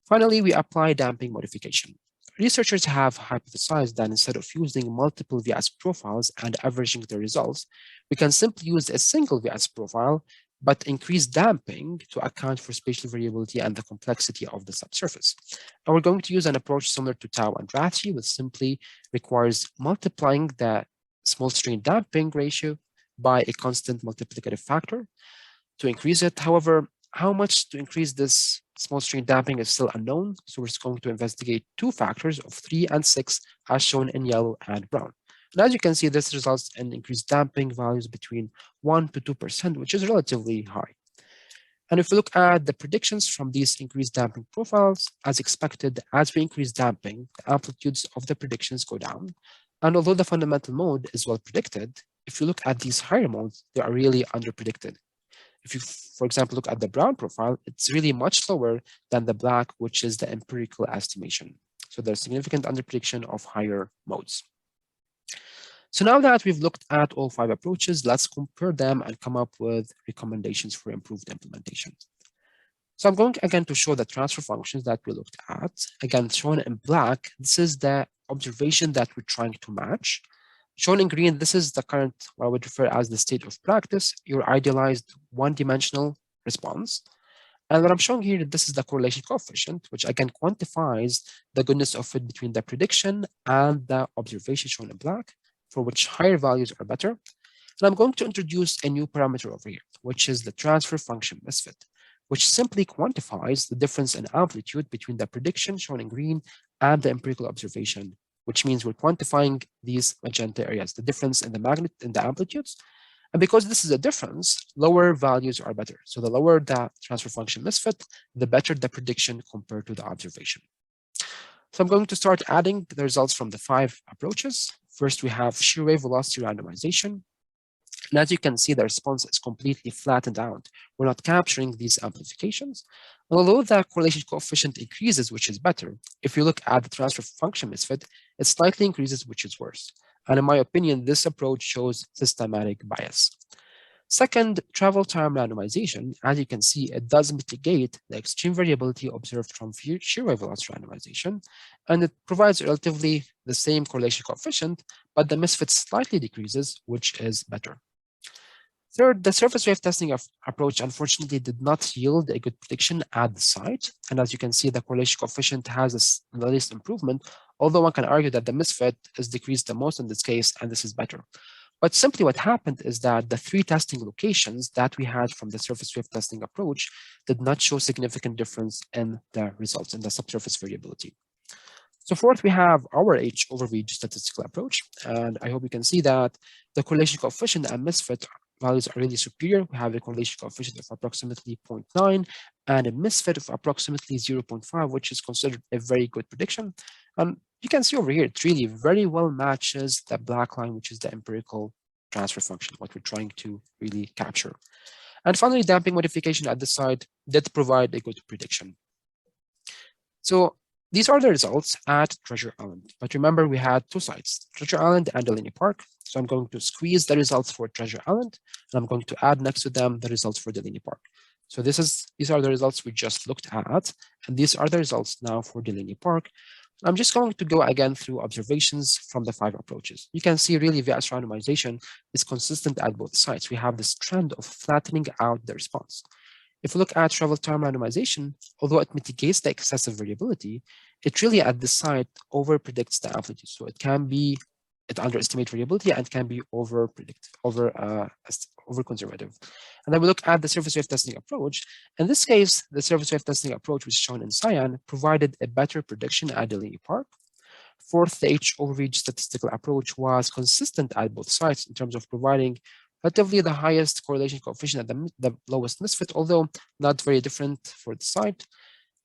Finally, we apply damping modification. Researchers have hypothesized that instead of using multiple VS profiles and averaging the results, we can simply use a single VS profile, but increase damping to account for spatial variability and the complexity of the subsurface. And we're going to use an approach similar to Tau and Rathi, which simply requires multiplying the small strain damping ratio by a constant multiplicative factor to increase it. However, how much to increase this small strain damping is still unknown. So we're just going to investigate 2 factors of 3 and 6 as shown in yellow and brown. And as you can see, this results in increased damping values between 1 to 2%, which is relatively high. And if we look at the predictions from these increased damping profiles, as expected, as we increase damping, the amplitudes of the predictions go down. And although the fundamental mode is well predicted, if you look at these higher modes, they are really underpredicted. If you, for example, look at the brown profile, it's really much lower than the black, which is the empirical estimation. So there's significant underprediction of higher modes. So now that we've looked at all 5 approaches, let's compare them and come up with recommendations for improved implementation. So I'm going again to show the transfer functions that we looked at. Again, shown in black, this is the observation that we're trying to match. Shown in green, this is the current, what I would refer as the state of practice, your idealized one-dimensional response. And what I'm showing here, this is the correlation coefficient, which again quantifies the goodness of fit between the prediction and the observation shown in black, for which higher values are better. And I'm going to introduce a new parameter over here, which is the transfer function misfit, which simply quantifies the difference in amplitude between the prediction shown in green and the empirical observation, which means we're quantifying these magenta areas, the difference in the amplitudes. And because this is a difference, lower values are better. So the lower the transfer function misfit, the better the prediction compared to the observation. So I'm going to start adding the results from the 5 approaches. First, we have shear wave velocity randomization. And as you can see, the response is completely flattened out. We're not capturing these amplifications. Although the correlation coefficient increases, which is better, if you look at the transfer function misfit, it slightly increases, which is worse. And in my opinion, this approach shows systematic bias. Second, travel time randomization. As you can see, it does mitigate the extreme variability observed from shear wave velocity randomization, and it provides relatively the same correlation coefficient, but the misfit slightly decreases, which is better. Third, the surface wave testing approach unfortunately did not yield a good prediction at the site. And as you can see, the correlation coefficient has the least improvement, although one can argue that the misfit is decreased the most in this case, and this is better. But simply what happened is that the 3 testing locations that we had from the surface wave testing approach did not show significant difference in the results, in the subsurface variability. So fourth, we have our H over V statistical approach. And I hope you can see that the correlation coefficient and misfit values are really superior. We have a correlation coefficient of approximately 0.9 and a misfit of approximately 0.5, which is considered a very good prediction. And you can see over here, it really very well matches the black line, which is the empirical transfer function, what we're trying to really capture. And finally, damping modification at this site did provide a good prediction. So these are the results at Treasure Island. But remember, we had two sites, Treasure Island and Delaney Park. So I'm going to squeeze the results for Treasure Island, and I'm going to add next to them the results for Delaney Park. So these are the results we just looked at, and these are the results now for Delaney Park. I'm just going to go again through observations from the 5 approaches. You can see really VS randomization is consistent at both sites. We have this trend of flattening out the response. If we look at travel time randomization, although it mitigates the excessive variability, it really at this site over predicts the amplitude. So it underestimates variability and can be over conservative. And then we look at the surface wave testing approach. In this case, the surface wave testing approach, which is shown in cyan, provided a better prediction at Delaney Park. Fourth, the H over V statistical approach was consistent at both sites in terms of providing relatively the highest correlation coefficient and the lowest misfit, although not very different for the site.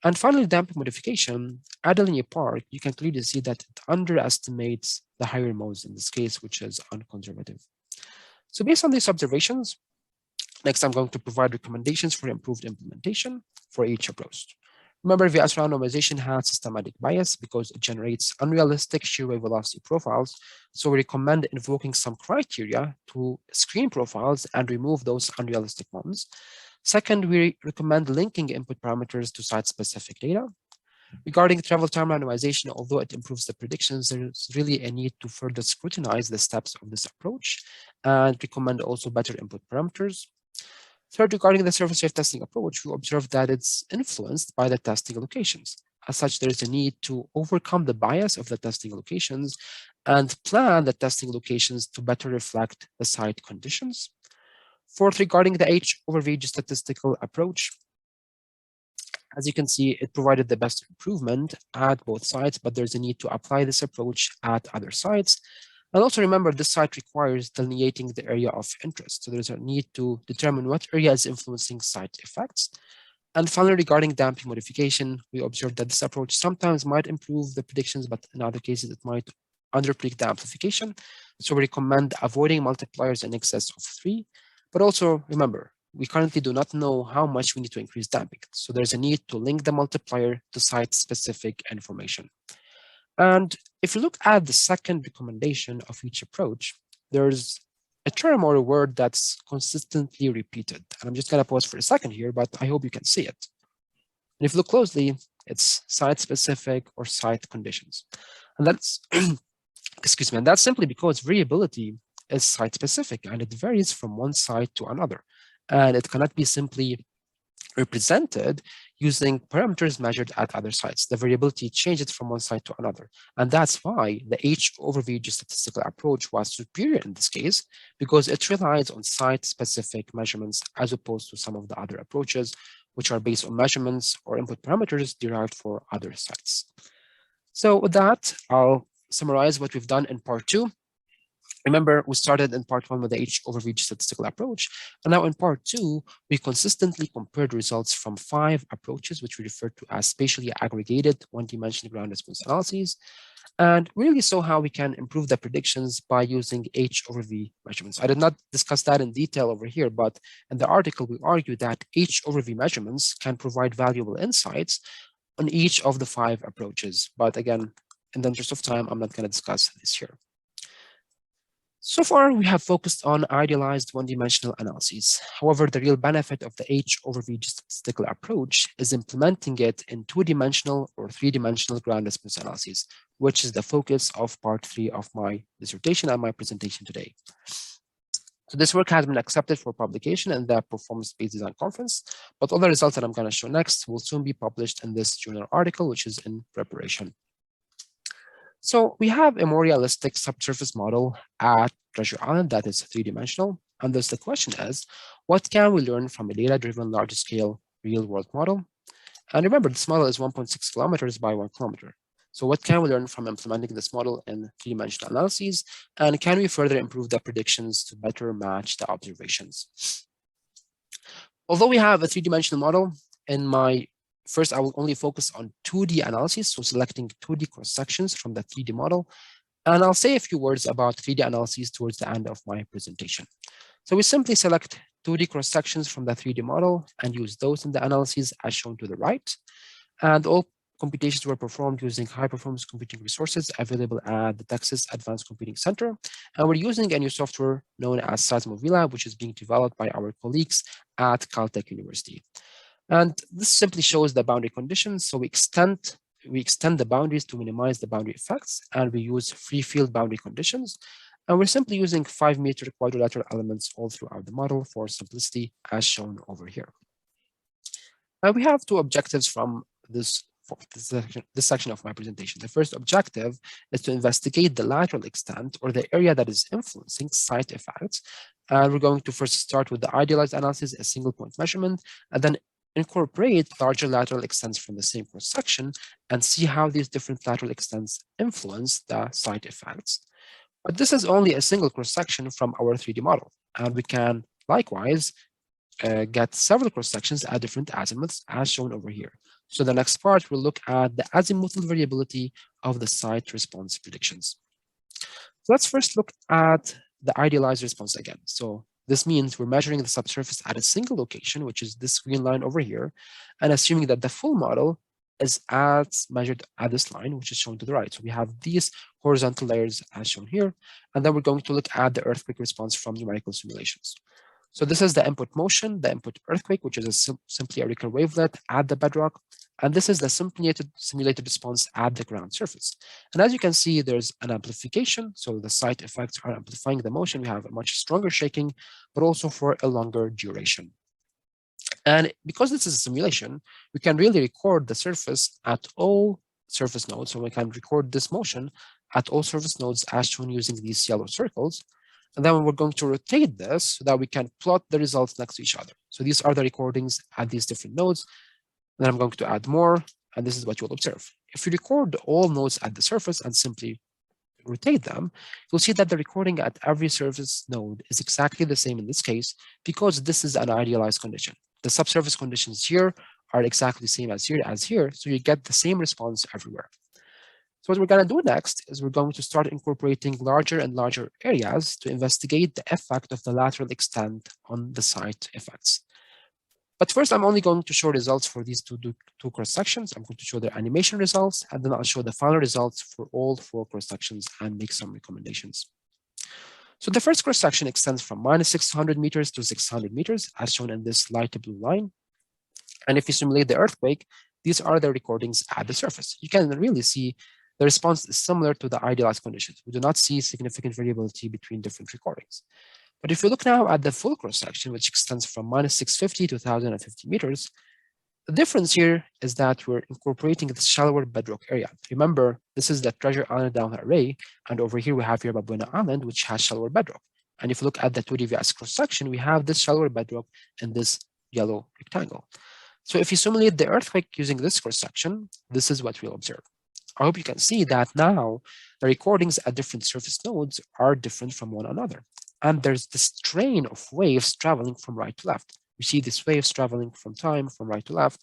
And finally, damping modification, at Delaney Park, you can clearly see that it underestimates the higher modes in this case, which is unconservative. So based on these observations, next I'm going to provide recommendations for improved implementation for each approach. Remember, VS randomization has systematic bias because it generates unrealistic shear wave velocity profiles. So we recommend invoking some criteria to screen profiles and remove those unrealistic ones. Second, we recommend linking input parameters to site-specific data. Regarding travel time randomization, although it improves the predictions, there's really a need to further scrutinize the steps of this approach and recommend also better input parameters. Third, regarding the surface wave testing approach, we observe that it's influenced by the testing locations. As such, there is a need to overcome the bias of the testing locations and plan the testing locations to better reflect the site conditions. Fourth, regarding the H over V statistical approach, as you can see, it provided the best improvement at both sites, but there's a need to apply this approach at other sites. And also remember, this site requires delineating the area of interest. So there's a need to determine what area is influencing site effects. And finally, regarding damping modification, we observed that this approach sometimes might improve the predictions, but in other cases, it might underpredict the amplification. So we recommend avoiding multipliers in excess of 3. But also remember, we currently do not know how much we need to increase damping. So there's a need to link the multiplier to site-specific information. And if you look at the second recommendation of each approach, there's a term or a word that's consistently repeated. And I'm just going to pause for a second here, but I hope you can see it. And if you look closely, it's site-specific or site conditions. And that's, excuse me, and that's simply because variability is site-specific and it varies from one site to another. And it cannot be simply represented using parameters measured at other sites. The variability changes from one site to another. And that's why the H over V statistical approach was superior in this case, because it relies on site-specific measurements as opposed to some of the other approaches, which are based on measurements or input parameters derived for other sites. So with that, I'll summarize what we've done in part 2. Remember, we started in part 1 with the H over V statistical approach, and now in part 2, we consistently compared results from 5 approaches, which we refer to as spatially aggregated one-dimensional ground response analyses, and really saw how we can improve the predictions by using H over V measurements. I did not discuss that in detail over here, but in the article, we argue that H over V measurements can provide valuable insights on each of the 5 approaches. But again, in the interest of time, I'm not going to discuss this here. So far, we have focused on idealized one-dimensional analyses. However, the real benefit of the H over V statistical approach is implementing it in 2-dimensional or 3-dimensional ground response analyses, which is the focus of part 3 of my dissertation and my presentation today. So this work has been accepted for publication in the Performance-Based Design Conference, but all the results that I'm going to show next will soon be published in this journal article, which is in preparation. So we have a more realistic subsurface model at Treasure Island that is 3-dimensional. And thus the question is, what can we learn from a data-driven large-scale real-world model? And remember, this model is 1.6 kilometers by 1 kilometer. So what can we learn from implementing this model in 3-dimensional analyses? And can we further improve the predictions to better match the observations? Although we have a 3-dimensional model, First, I will only focus on 2D analysis, so selecting 2D cross-sections from the 3D model. And I'll say a few words about 3D analysis towards the end of my presentation. So we simply select 2D cross-sections from the 3D model and use those in the analysis as shown to the right. And all computations were performed using high-performance computing resources available at the Texas Advanced Computing Center. And we're using a new software known as Seismovilla, which is being developed by our colleagues at Caltech University. And this simply shows the boundary conditions. So we extend the boundaries to minimize the boundary effects, and we use free field boundary conditions. And we're simply using 5-meter quadrilateral elements all throughout the model for simplicity, as shown over here. And we have two objectives from this section of my presentation. The first objective is to investigate the lateral extent, or the area that is influencing site effects. And we're going to first start with the idealized analysis, a single point measurement, and then incorporate larger lateral extents from the same cross-section and see how these different lateral extents influence the site effects. But this is only a single cross-section from our 3D model, and we can likewise get several cross-sections at different azimuths as shown over here. So the next part, we'll look at the azimuthal variability of the site response predictions. So let's first look at the idealized response again. So this means we're measuring the subsurface at a single location, which is this green line over here, and assuming that the full model is as measured at this line, which is shown to the right. So we have these horizontal layers as shown here, and then we're going to look at the earthquake response from numerical simulations. So this is the input motion, the input earthquake, which is simply a recurrent wavelet at the bedrock. And this is the simulated response at the ground surface. And as you can see, there's an amplification. So the site effects are amplifying the motion. We have a much stronger shaking, but also for a longer duration. And because this is a simulation, we can really record the surface at all surface nodes. So we can record this motion at all surface nodes as shown using these yellow circles. And then we're going to rotate this so that we can plot the results next to each other. So these are the recordings at these different nodes. Then I'm going to add more, and this is what you'll observe. If you record all nodes at the surface and simply rotate them, you'll see that the recording at every surface node is exactly the same in this case, because this is an idealized condition. The subsurface conditions here are exactly the same as here, so you get the same response everywhere. So what we're going to do next is we're going to start incorporating larger and larger areas to investigate the effect of the lateral extent on the site effects. But first, I'm only going to show results for these two cross-sections. I'm going to show their animation results, and then I'll show the final results for all 4 cross-sections and make some recommendations. So the first cross-section extends from -600 meters to 600 meters, as shown in this light blue line. And if you simulate the earthquake, these are the recordings at the surface. You can really see the response is similar to the idealized conditions. We do not see significant variability between different recordings. But if you look now at the full cross-section, which extends from -650 to 1,050 meters, the difference here is that we're incorporating the shallower bedrock area. Remember, this is the Treasure Island downhill array, and over here we have here Babuena Island, which has shallower bedrock. And if you look at the 2D VS cross-section, we have this shallower bedrock in this yellow rectangle. So if you simulate the earthquake using this cross-section, this is what we'll observe. I hope you can see that now the recordings at different surface nodes are different from one another. And there's this train of waves traveling from right to left. You see these waves traveling from right to left.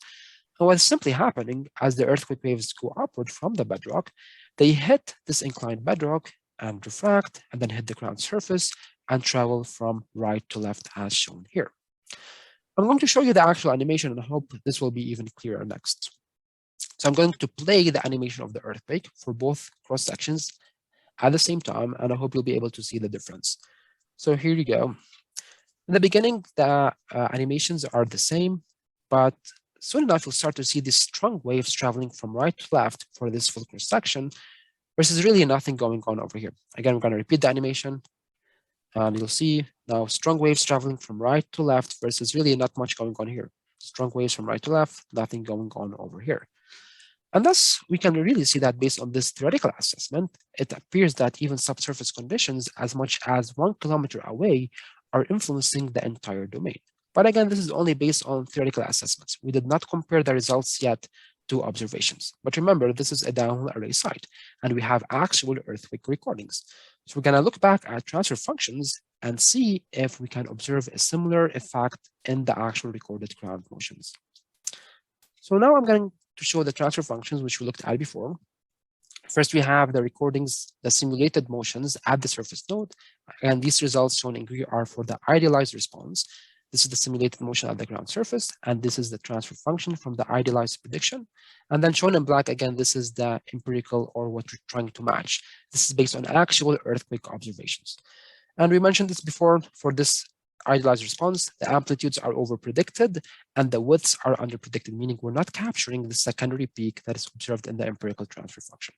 And what's simply happening as the earthquake waves go upward from the bedrock, they hit this inclined bedrock and refract, and then hit the ground surface and travel from right to left as shown here. I'm going to show you the actual animation, and I hope this will be even clearer next. So I'm going to play the animation of the earthquake for both cross sections at the same time, and I hope you'll be able to see the difference. So here you go. In the beginning, the animations are the same, but soon enough, you'll start to see these strong waves traveling from right to left for this full cross section, versus really nothing going on over here. Again, we're going to repeat the animation, and you'll see now strong waves traveling from right to left versus really not much going on here. Strong waves from right to left, nothing going on over here. And thus, we can really see that based on this theoretical assessment, it appears that even subsurface conditions as much as 1 kilometer away are influencing the entire domain. But again, this is only based on theoretical assessments. We did not compare the results yet to observations. But remember, this is a downhill array site, and we have actual earthquake recordings. So we're going to look back at transfer functions and see if we can observe a similar effect in the actual recorded ground motions. So now I'm going to show the transfer functions, which we looked at before. First, we have the recordings, the simulated motions at the surface node. And these results shown in green are for the idealized response. This is the simulated motion at the ground surface. And this is the transfer function from the idealized prediction. And then shown in black, again, this is the empirical, or what we're trying to match. This is based on actual earthquake observations. And we mentioned this before. For this idealized response, the amplitudes are over-predicted and the widths are under-predicted, meaning we're not capturing the secondary peak that is observed in the empirical transfer function.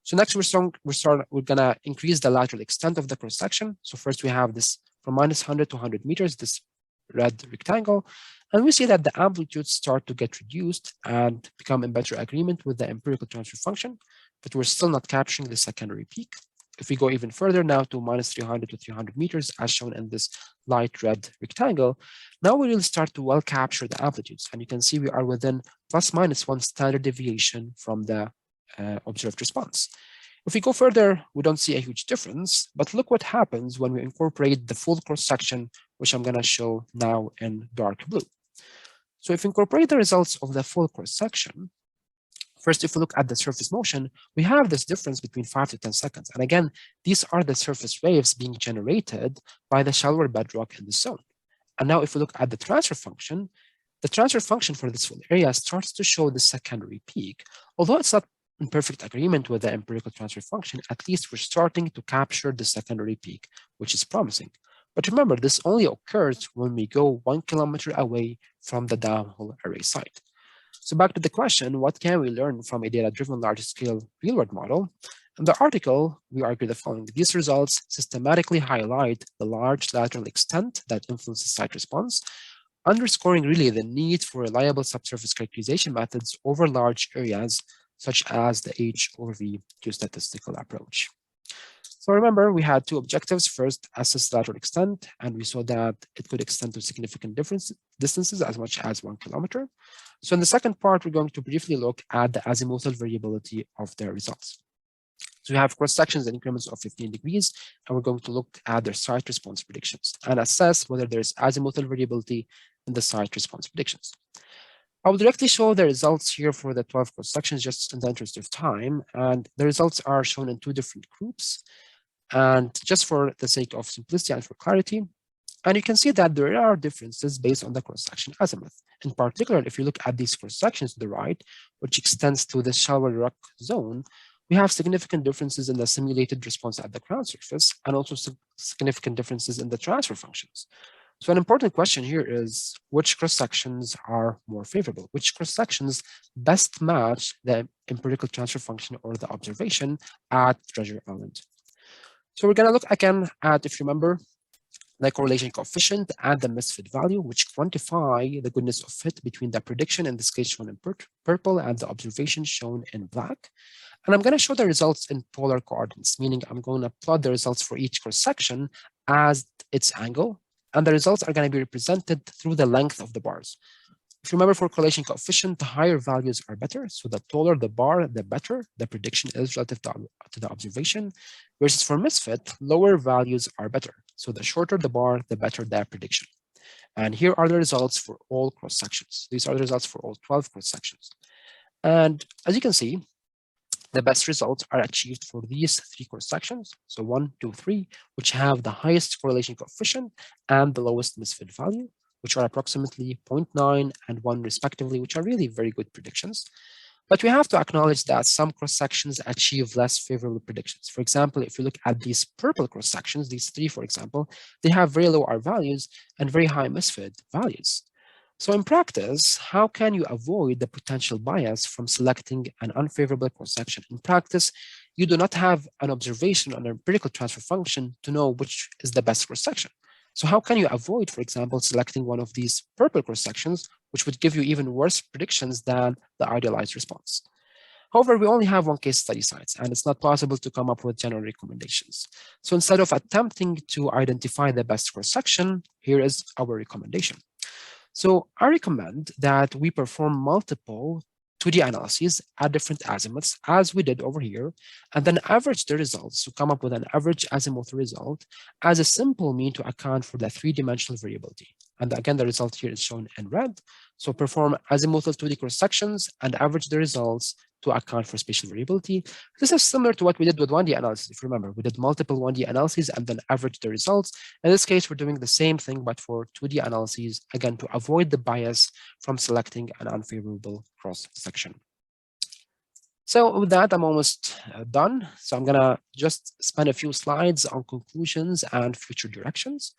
So next, we're gonna increase the lateral extent of the cross-section. So first we have this from -100 to 100 meters, this red rectangle, and we see that the amplitudes start to get reduced and become in better agreement with the empirical transfer function, but we're still not capturing the secondary peak. If we go even further now to -300 to 300 meters, as shown in this light red rectangle, now we will start to well capture the amplitudes. And you can see we are within ±1 standard deviation from the observed response. If we go further, we don't see a huge difference, but look what happens when we incorporate the full cross-section, which I'm going to show now in dark blue. So if we incorporate the results of the full cross-section, first, if we look at the surface motion, we have this difference between 5 to 10 seconds. And again, these are the surface waves being generated by the shallower bedrock in the zone. And now if we look at the transfer function for this full area starts to show the secondary peak. Although it's not in perfect agreement with the empirical transfer function, at least we're starting to capture the secondary peak, which is promising. But remember, this only occurs when we go 1 kilometer away from the downhole array site. So back to the question, what can we learn from a data-driven large-scale real-world model? In the article, we argue the following. These results systematically highlight the large lateral extent that influences site response, underscoring really the need for reliable subsurface characterization methods over large areas, such as the H over V geostatistical approach. So remember, we had two objectives. First, assess lateral extent, and we saw that it could extend to significant distances as much as 1 kilometer. So in the second part, we're going to briefly look at the azimuthal variability of their results. So we have cross-sections in increments of 15 degrees, and we're going to look at their site response predictions and assess whether there's azimuthal variability in the site response predictions. I will directly show the results here for the 12 cross-sections just in the interest of time, and the results are shown in two different groups. And just for the sake of simplicity and for clarity, and you can see that there are differences based on the cross-section azimuth. In particular, if you look at these cross-sections to the right, which extends to the shallower rock zone, we have significant differences in the simulated response at the ground surface, and also significant differences in the transfer functions. So an important question here is, which cross-sections are more favorable? Which cross-sections best match the empirical transfer function or the observation at Treasure Island? So we're going to look again at, if you remember, the correlation coefficient and the misfit value, which quantify the goodness of fit between the prediction, in this case shown in purple, and the observation shown in black. And I'm going to show the results in polar coordinates, meaning I'm going to plot the results for each cross-section as its angle, and the results are going to be represented through the length of the bars. If you remember, for correlation coefficient, the higher values are better. So the taller the bar, the better the prediction is relative to the observation. Versus for misfit, lower values are better. So the shorter the bar, the better the prediction. And here are the results for all cross-sections. These are the results for all 12 cross-sections. And as you can see, the best results are achieved for these three cross-sections. So 1, 2, 3, which have the highest correlation coefficient and the lowest misfit value, which are approximately 0.9 and 1 respectively, which are really very good predictions. But we have to acknowledge that some cross-sections achieve less favorable predictions. For example, if you look at these purple cross-sections, these three, for example, they have very low R values and very high misfit values. So in practice, how can you avoid the potential bias from selecting an unfavorable cross-section? In practice, you do not have an observation on an empirical transfer function to know which is the best cross-section. So how can you avoid, for example, selecting one of these purple cross-sections, which would give you even worse predictions than the idealized response? However, we only have one case study site, and it's not possible to come up with general recommendations. So instead of attempting to identify the best cross-section, here is our recommendation. So I recommend that we perform multiple 2D analyses at different azimuths, as we did over here, and then average the results to come up with an average azimuth result as a simple mean to account for the three-dimensional variability. And again, the result here is shown in red. So perform azimuthal 2D cross sections and average the results to account for spatial variability. This is similar to what we did with 1D analysis. If you remember, we did multiple 1D analyses and then average the results. In this case, we're doing the same thing, but for 2D analyses, again, to avoid the bias from selecting an unfavorable cross section. So with that, I'm almost done. So I'm gonna just spend a few slides on conclusions and future directions.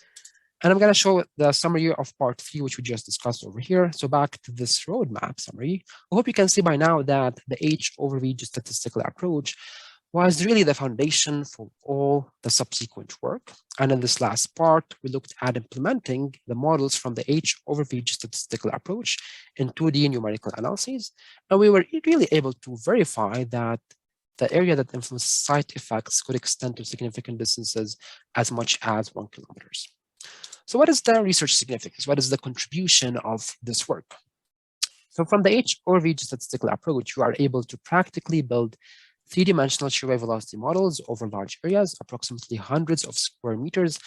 And I'm gonna show the summary of part 3, which we just discussed over here. So back to this roadmap summary, I hope you can see by now that the H over V statistical approach was really the foundation for all the subsequent work. And in this last part, we looked at implementing the models from the H over V statistical approach in 2D numerical analyses. And we were really able to verify that the area that influences site effects could extend to significant distances as much as 1 kilometer. So what is the research significance? What is the contribution of this work? So from the H over V statistical approach, you are able to practically build three-dimensional shear wave velocity models over large areas, approximately hundreds of square meters,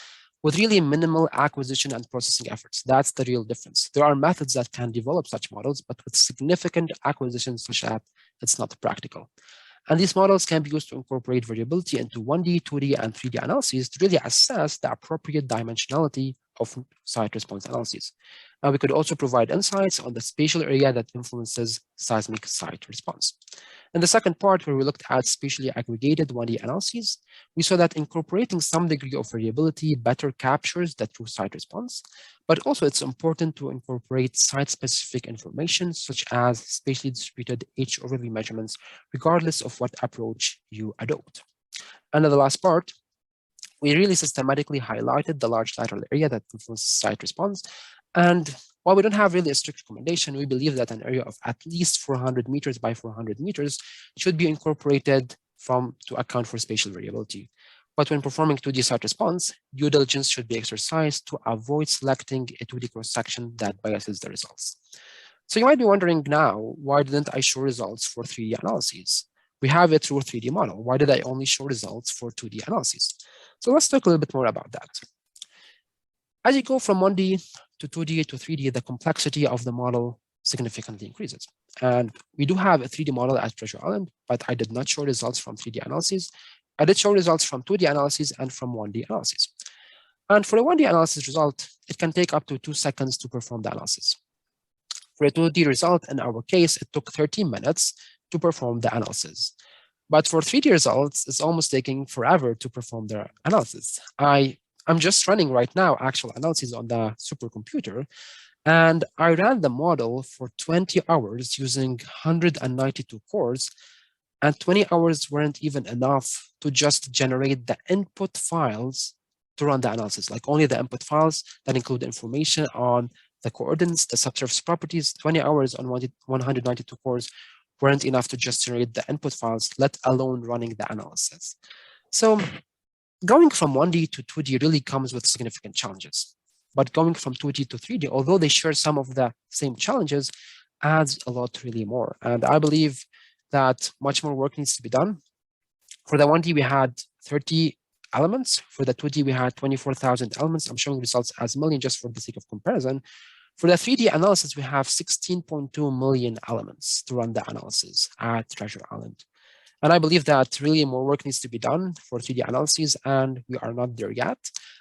with really minimal acquisition and processing efforts. That's the real difference. There are methods that can develop such models, but with significant acquisitions such that it's not practical. And these models can be used to incorporate variability into 1D, 2D, and 3D analyses to really assess the appropriate dimensionality of site response analyses. And we could also provide insights on the spatial area that influences seismic site response. In the second part, where we looked at spatially aggregated 1D analyses, we saw that incorporating some degree of variability better captures the true site response, but also it's important to incorporate site-specific information, such as spatially distributed H over V measurements, regardless of what approach you adopt. And in the last part, we really systematically highlighted the large lateral area that influences site response. And while we don't have really a strict recommendation, we believe that an area of at least 400 meters by 400 meters should be incorporated to account for spatial variability. But when performing 2D site response, due diligence should be exercised to avoid selecting a 2D cross-section that biases the results. So you might be wondering now, why didn't I show results for 3D analyses? We have a true 3D model. Why did I only show results for 2D analyses? So let's talk a little bit more about that. As you go from 1D to 2D to 3D, the complexity of the model significantly increases. And we do have a 3D model at Treasure Island, but I did not show results from 3D analyses. I did show results from 2D analyses and from 1D analyses. And for a 1D analysis result, it can take up to 2 seconds to perform the analysis. For a 2D result, in our case, it took 13 minutes to perform the analysis. But for 3D results, it's almost taking forever to perform the analysis. I'm just running right now actual analysis on the supercomputer, and I ran the model for 20 hours using 192 cores, and 20 hours weren't even enough to just generate the input files to run the analysis, like only the input files that include information on the coordinates, the subsurface properties. 20 hours on 192 cores weren't enough to just generate the input files, let alone running the analysis. So going from 1D to 2D really comes with significant challenges. But going from 2D to 3D, although they share some of the same challenges, adds a lot really more. And I believe that much more work needs to be done. For the 1D, we had 30 elements. For the 2D, we had 24,000 elements. I'm showing results as million just for the sake of comparison. For the 3D analysis, we have 16.2 million elements to run the analysis at Treasure Island. And I believe that really more work needs to be done for 3D analyses, and we are not there yet.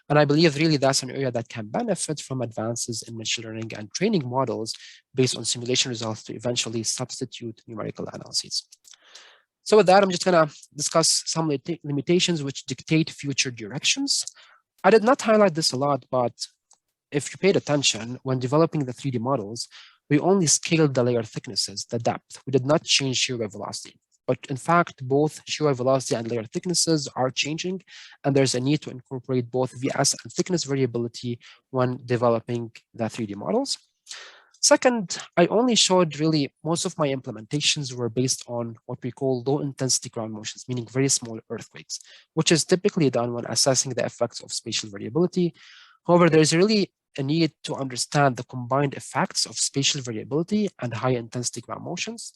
And I believe really that's an area that can benefit from advances in machine learning and training models based on simulation results to eventually substitute numerical analyses. So with that, I'm just gonna discuss some limitations which dictate future directions. I did not highlight this a lot, but if you paid attention, when developing the 3D models, we only scaled the layer thicknesses, the depth. We did not change shear wave velocity. But in fact, both shear wave velocity and layer thicknesses are changing, and there's a need to incorporate both VS and thickness variability when developing the 3D models. Second, I only showed really most of my implementations were based on what we call low intensity ground motions, meaning very small earthquakes, which is typically done when assessing the effects of spatial variability. However, there's really a need to understand the combined effects of spatial variability and high intensity ground motions.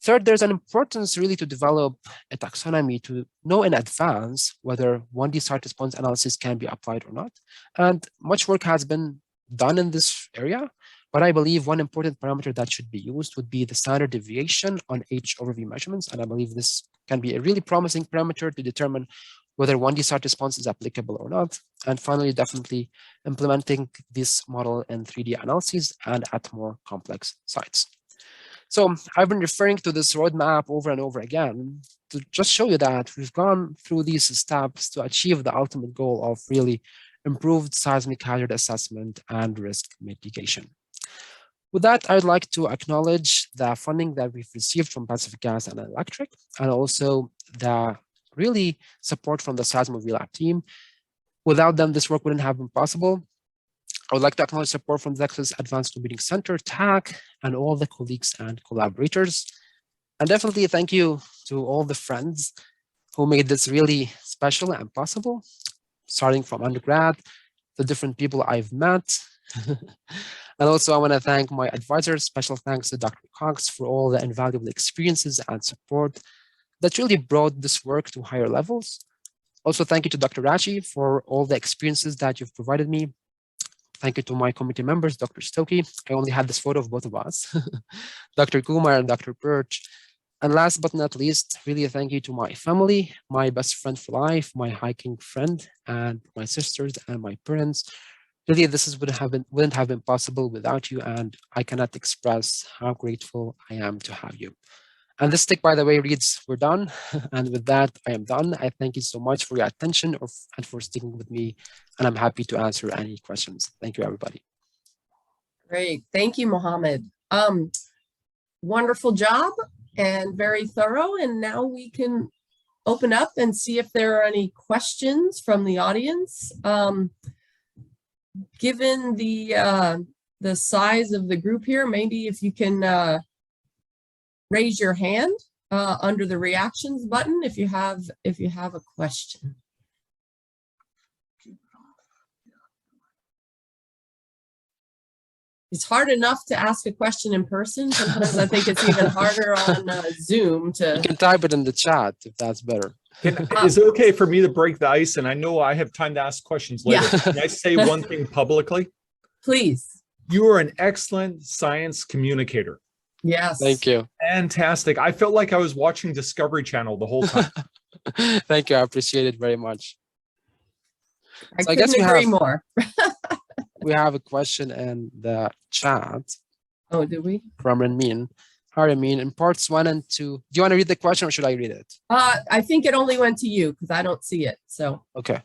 Third, there's an importance really to develop a taxonomy to know in advance whether 1D site response analysis can be applied or not. And much work has been done in this area, but I believe one important parameter that should be used would be the standard deviation on H over V measurements. And I believe this can be a really promising parameter to determine whether 1D site response is applicable or not. And finally, definitely implementing this model in 3D analyses and at more complex sites. So I've been referring to this roadmap over and over again to just show you that we've gone through these steps to achieve the ultimate goal of really improved seismic hazard assessment and risk mitigation. With that, I'd like to acknowledge the funding that we've received from Pacific Gas and Electric, and also the really support from the Seismo Lab team. Without them, this work wouldn't have been possible. I would like to acknowledge support from the Texas Advanced Computing Center, TAC, and all the colleagues and collaborators. And definitely thank you to all the friends who made this really special and possible, starting from undergrad, the different people I've met. And also I want to thank my advisors. Special thanks to Dr. Cox for all the invaluable experiences and support that really brought this work to higher levels. Also, thank you to Dr. Rachi for all the experiences that you've provided me. Thank you to my committee members, Dr. Stokey. I only had this photo of both of us, Dr. Kumar and Dr. Birch. And last but not least, really a thank you to my family, my best friend for life, my hiking friend, and my sisters and my parents. Really, this wouldn't have been possible without you, and I cannot express how grateful I am to have you. And this stick, by the way, reads, "We're done." And with that, I am done. I thank you so much for your attention and for sticking with me. And I'm happy to answer any questions. Thank you, everybody. Great. Thank you, Mohamad. Wonderful job and very thorough. And now we can open up and see if there are any questions from the audience. Given the size of the group here, maybe if you can raise your hand under the reactions button if you have a question. It's hard enough to ask a question in person. Sometimes I think it's even harder on Zoom to. You can type it in the chat if that's better. Is it okay for me to break the ice? And I know I have time to ask questions later. Yeah. Can I say one thing publicly? Please. You are an excellent science communicator. Yes. Thank you. Fantastic. I felt like I was watching Discovery Channel the whole time. Thank you. I appreciate it very much. I guess agree more. We have a question in the chat. Oh, do we? From Ramin. Hi, Ramin. In parts 1 and 2, do you want to read the question or should I read it? I think it only went to you because I don't see it. So. Okay.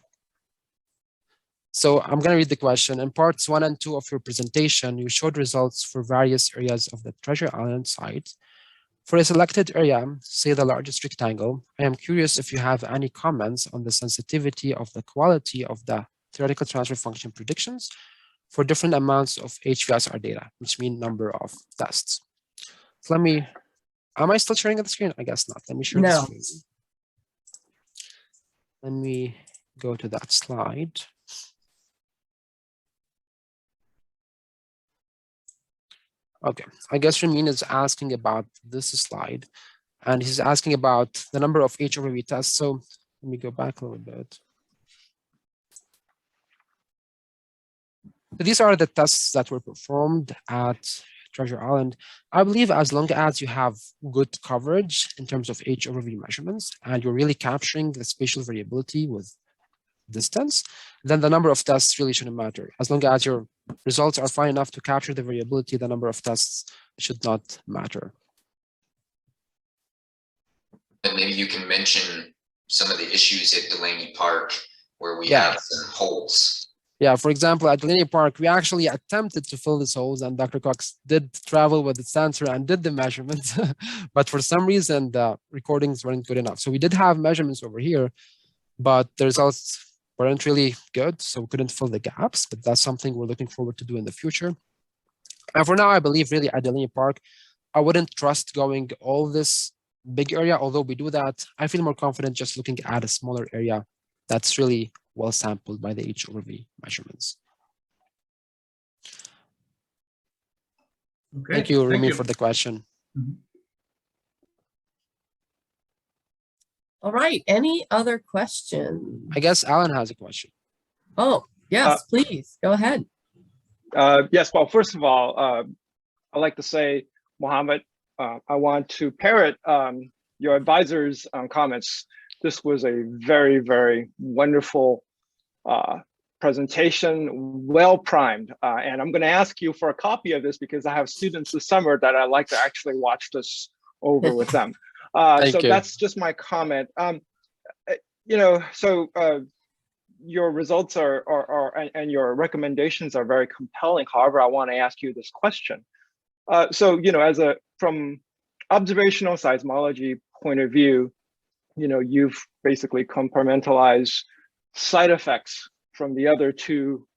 So I'm going to read the question. In parts 1 and 2 of your presentation, you showed results for various areas of the Treasure Island site. For a selected area, say the largest rectangle, I am curious if you have any comments on the sensitivity of the quality of the theoretical transfer function predictions for different amounts of HVSR data, which mean number of tests. So am I still sharing the screen? I guess not. Let me share the screen. Let me go to that slide. Okay, I guess Ramin is asking about this slide, and he's asking about the number of H over V tests. So let me go back a little bit. So these are the tests that were performed at Treasure Island. I believe as long as you have good coverage in terms of H over V measurements, and you're really capturing the spatial variability with distance, then the number of tests really shouldn't matter. As long as your results are fine enough to capture the variability, the number of tests should not matter. And maybe you can mention some of the issues at Delaney Park where we have some holes. Yeah, for example, at Delaney Park, we actually attempted to fill these holes, and Dr. Cox did travel with the sensor and did the measurements, but for some reason, the recordings weren't good enough. So we did have measurements over here, but the results weren't really good, so we couldn't fill the gaps, but that's something we're looking forward to do in the future. And for now, I believe really at Delaney Park, I wouldn't trust going all this big area, although we do that. I feel more confident just looking at a smaller area that's really well sampled by the H over V measurements. Okay. Thank you, Remy, for the question. Mm-hmm. All right. Any other questions? I guess Alan has a question. Oh, yes, please go ahead. Yes, well, first of all, I'd like to say, Mohamad, I want to parrot your advisor's comments. This was a very, very wonderful presentation, well primed. And I'm going to ask you for a copy of this because I have students this summer that I'd like to actually watch this over with them. So that's just my comment. Your results and your recommendations are very compelling. However, I want to ask you this question. From observational seismology point of view, you've basically compartmentalized side effects from the other two,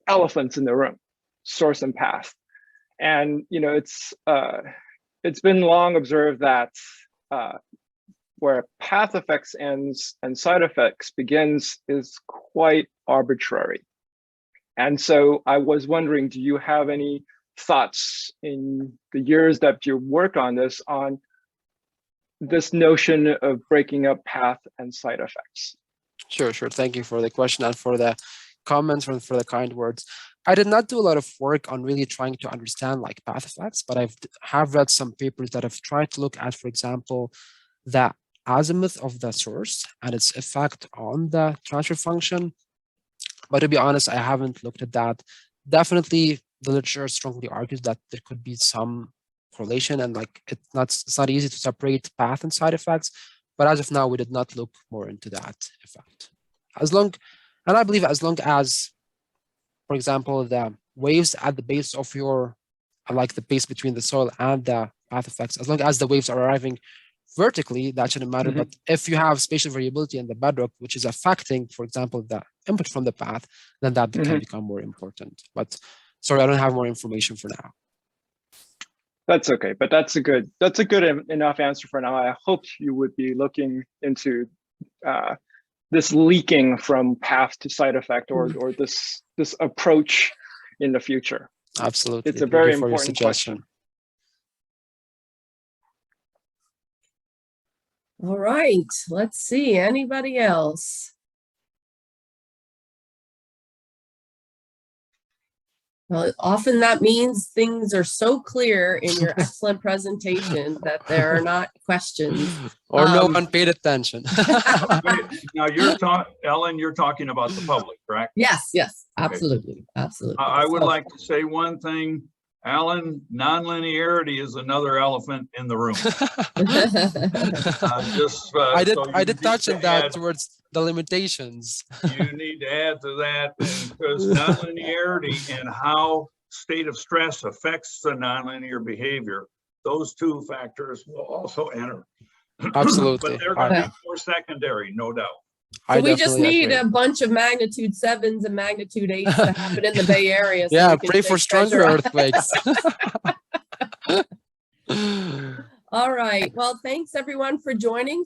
elephants in the room, source and path. And it's been long observed that where path effects ends and side effects begins is quite arbitrary. And so I was wondering, do you have any thoughts in the years that you work on this notion of breaking up path and side effects? Sure. Thank you for the question and for the comments and for the kind words. I did not do a lot of work on really trying to understand like path effects, but I have read some papers that have tried to look at, for example, the azimuth of the source and its effect on the transfer function. But to be honest, I haven't looked at that. Definitely, the literature strongly argues that there could be some correlation, and like it's not easy to separate path and side effects. But as of now, we did not look more into that effect. And I believe as long as, for example, the waves at the base of your, like the base between the soil and the path effects, as long as the waves are arriving vertically, that shouldn't matter. But if you have spatial variability in the bedrock, which is affecting, for example, the input from the path, then that can become more important. But sorry, I don't have more information for now. That's okay, but that's a good enough answer for now. I hoped you would be looking into this leaking from path to side effect or this approach in the future. Absolutely, it's a very important question. All right, let's see, anybody else? Well, often that means things are so clear in your excellent presentation that there are not questions. Or no one paid attention. Now Ellen, you're talking about the public, correct? Yes, absolutely, absolutely. I would like to say one thing. Alan, nonlinearity is another elephant in the room. I did touch on that towards the limitations. You need to add to that because nonlinearity and how state of stress affects the nonlinear behavior, those two factors will also enter. Absolutely. But they're going to be more secondary, no doubt. So we just need a bunch of magnitude 7s and magnitude 8s to happen in the Bay Area. So yeah, pray for stronger earthquakes. All right. Well, thanks everyone for joining.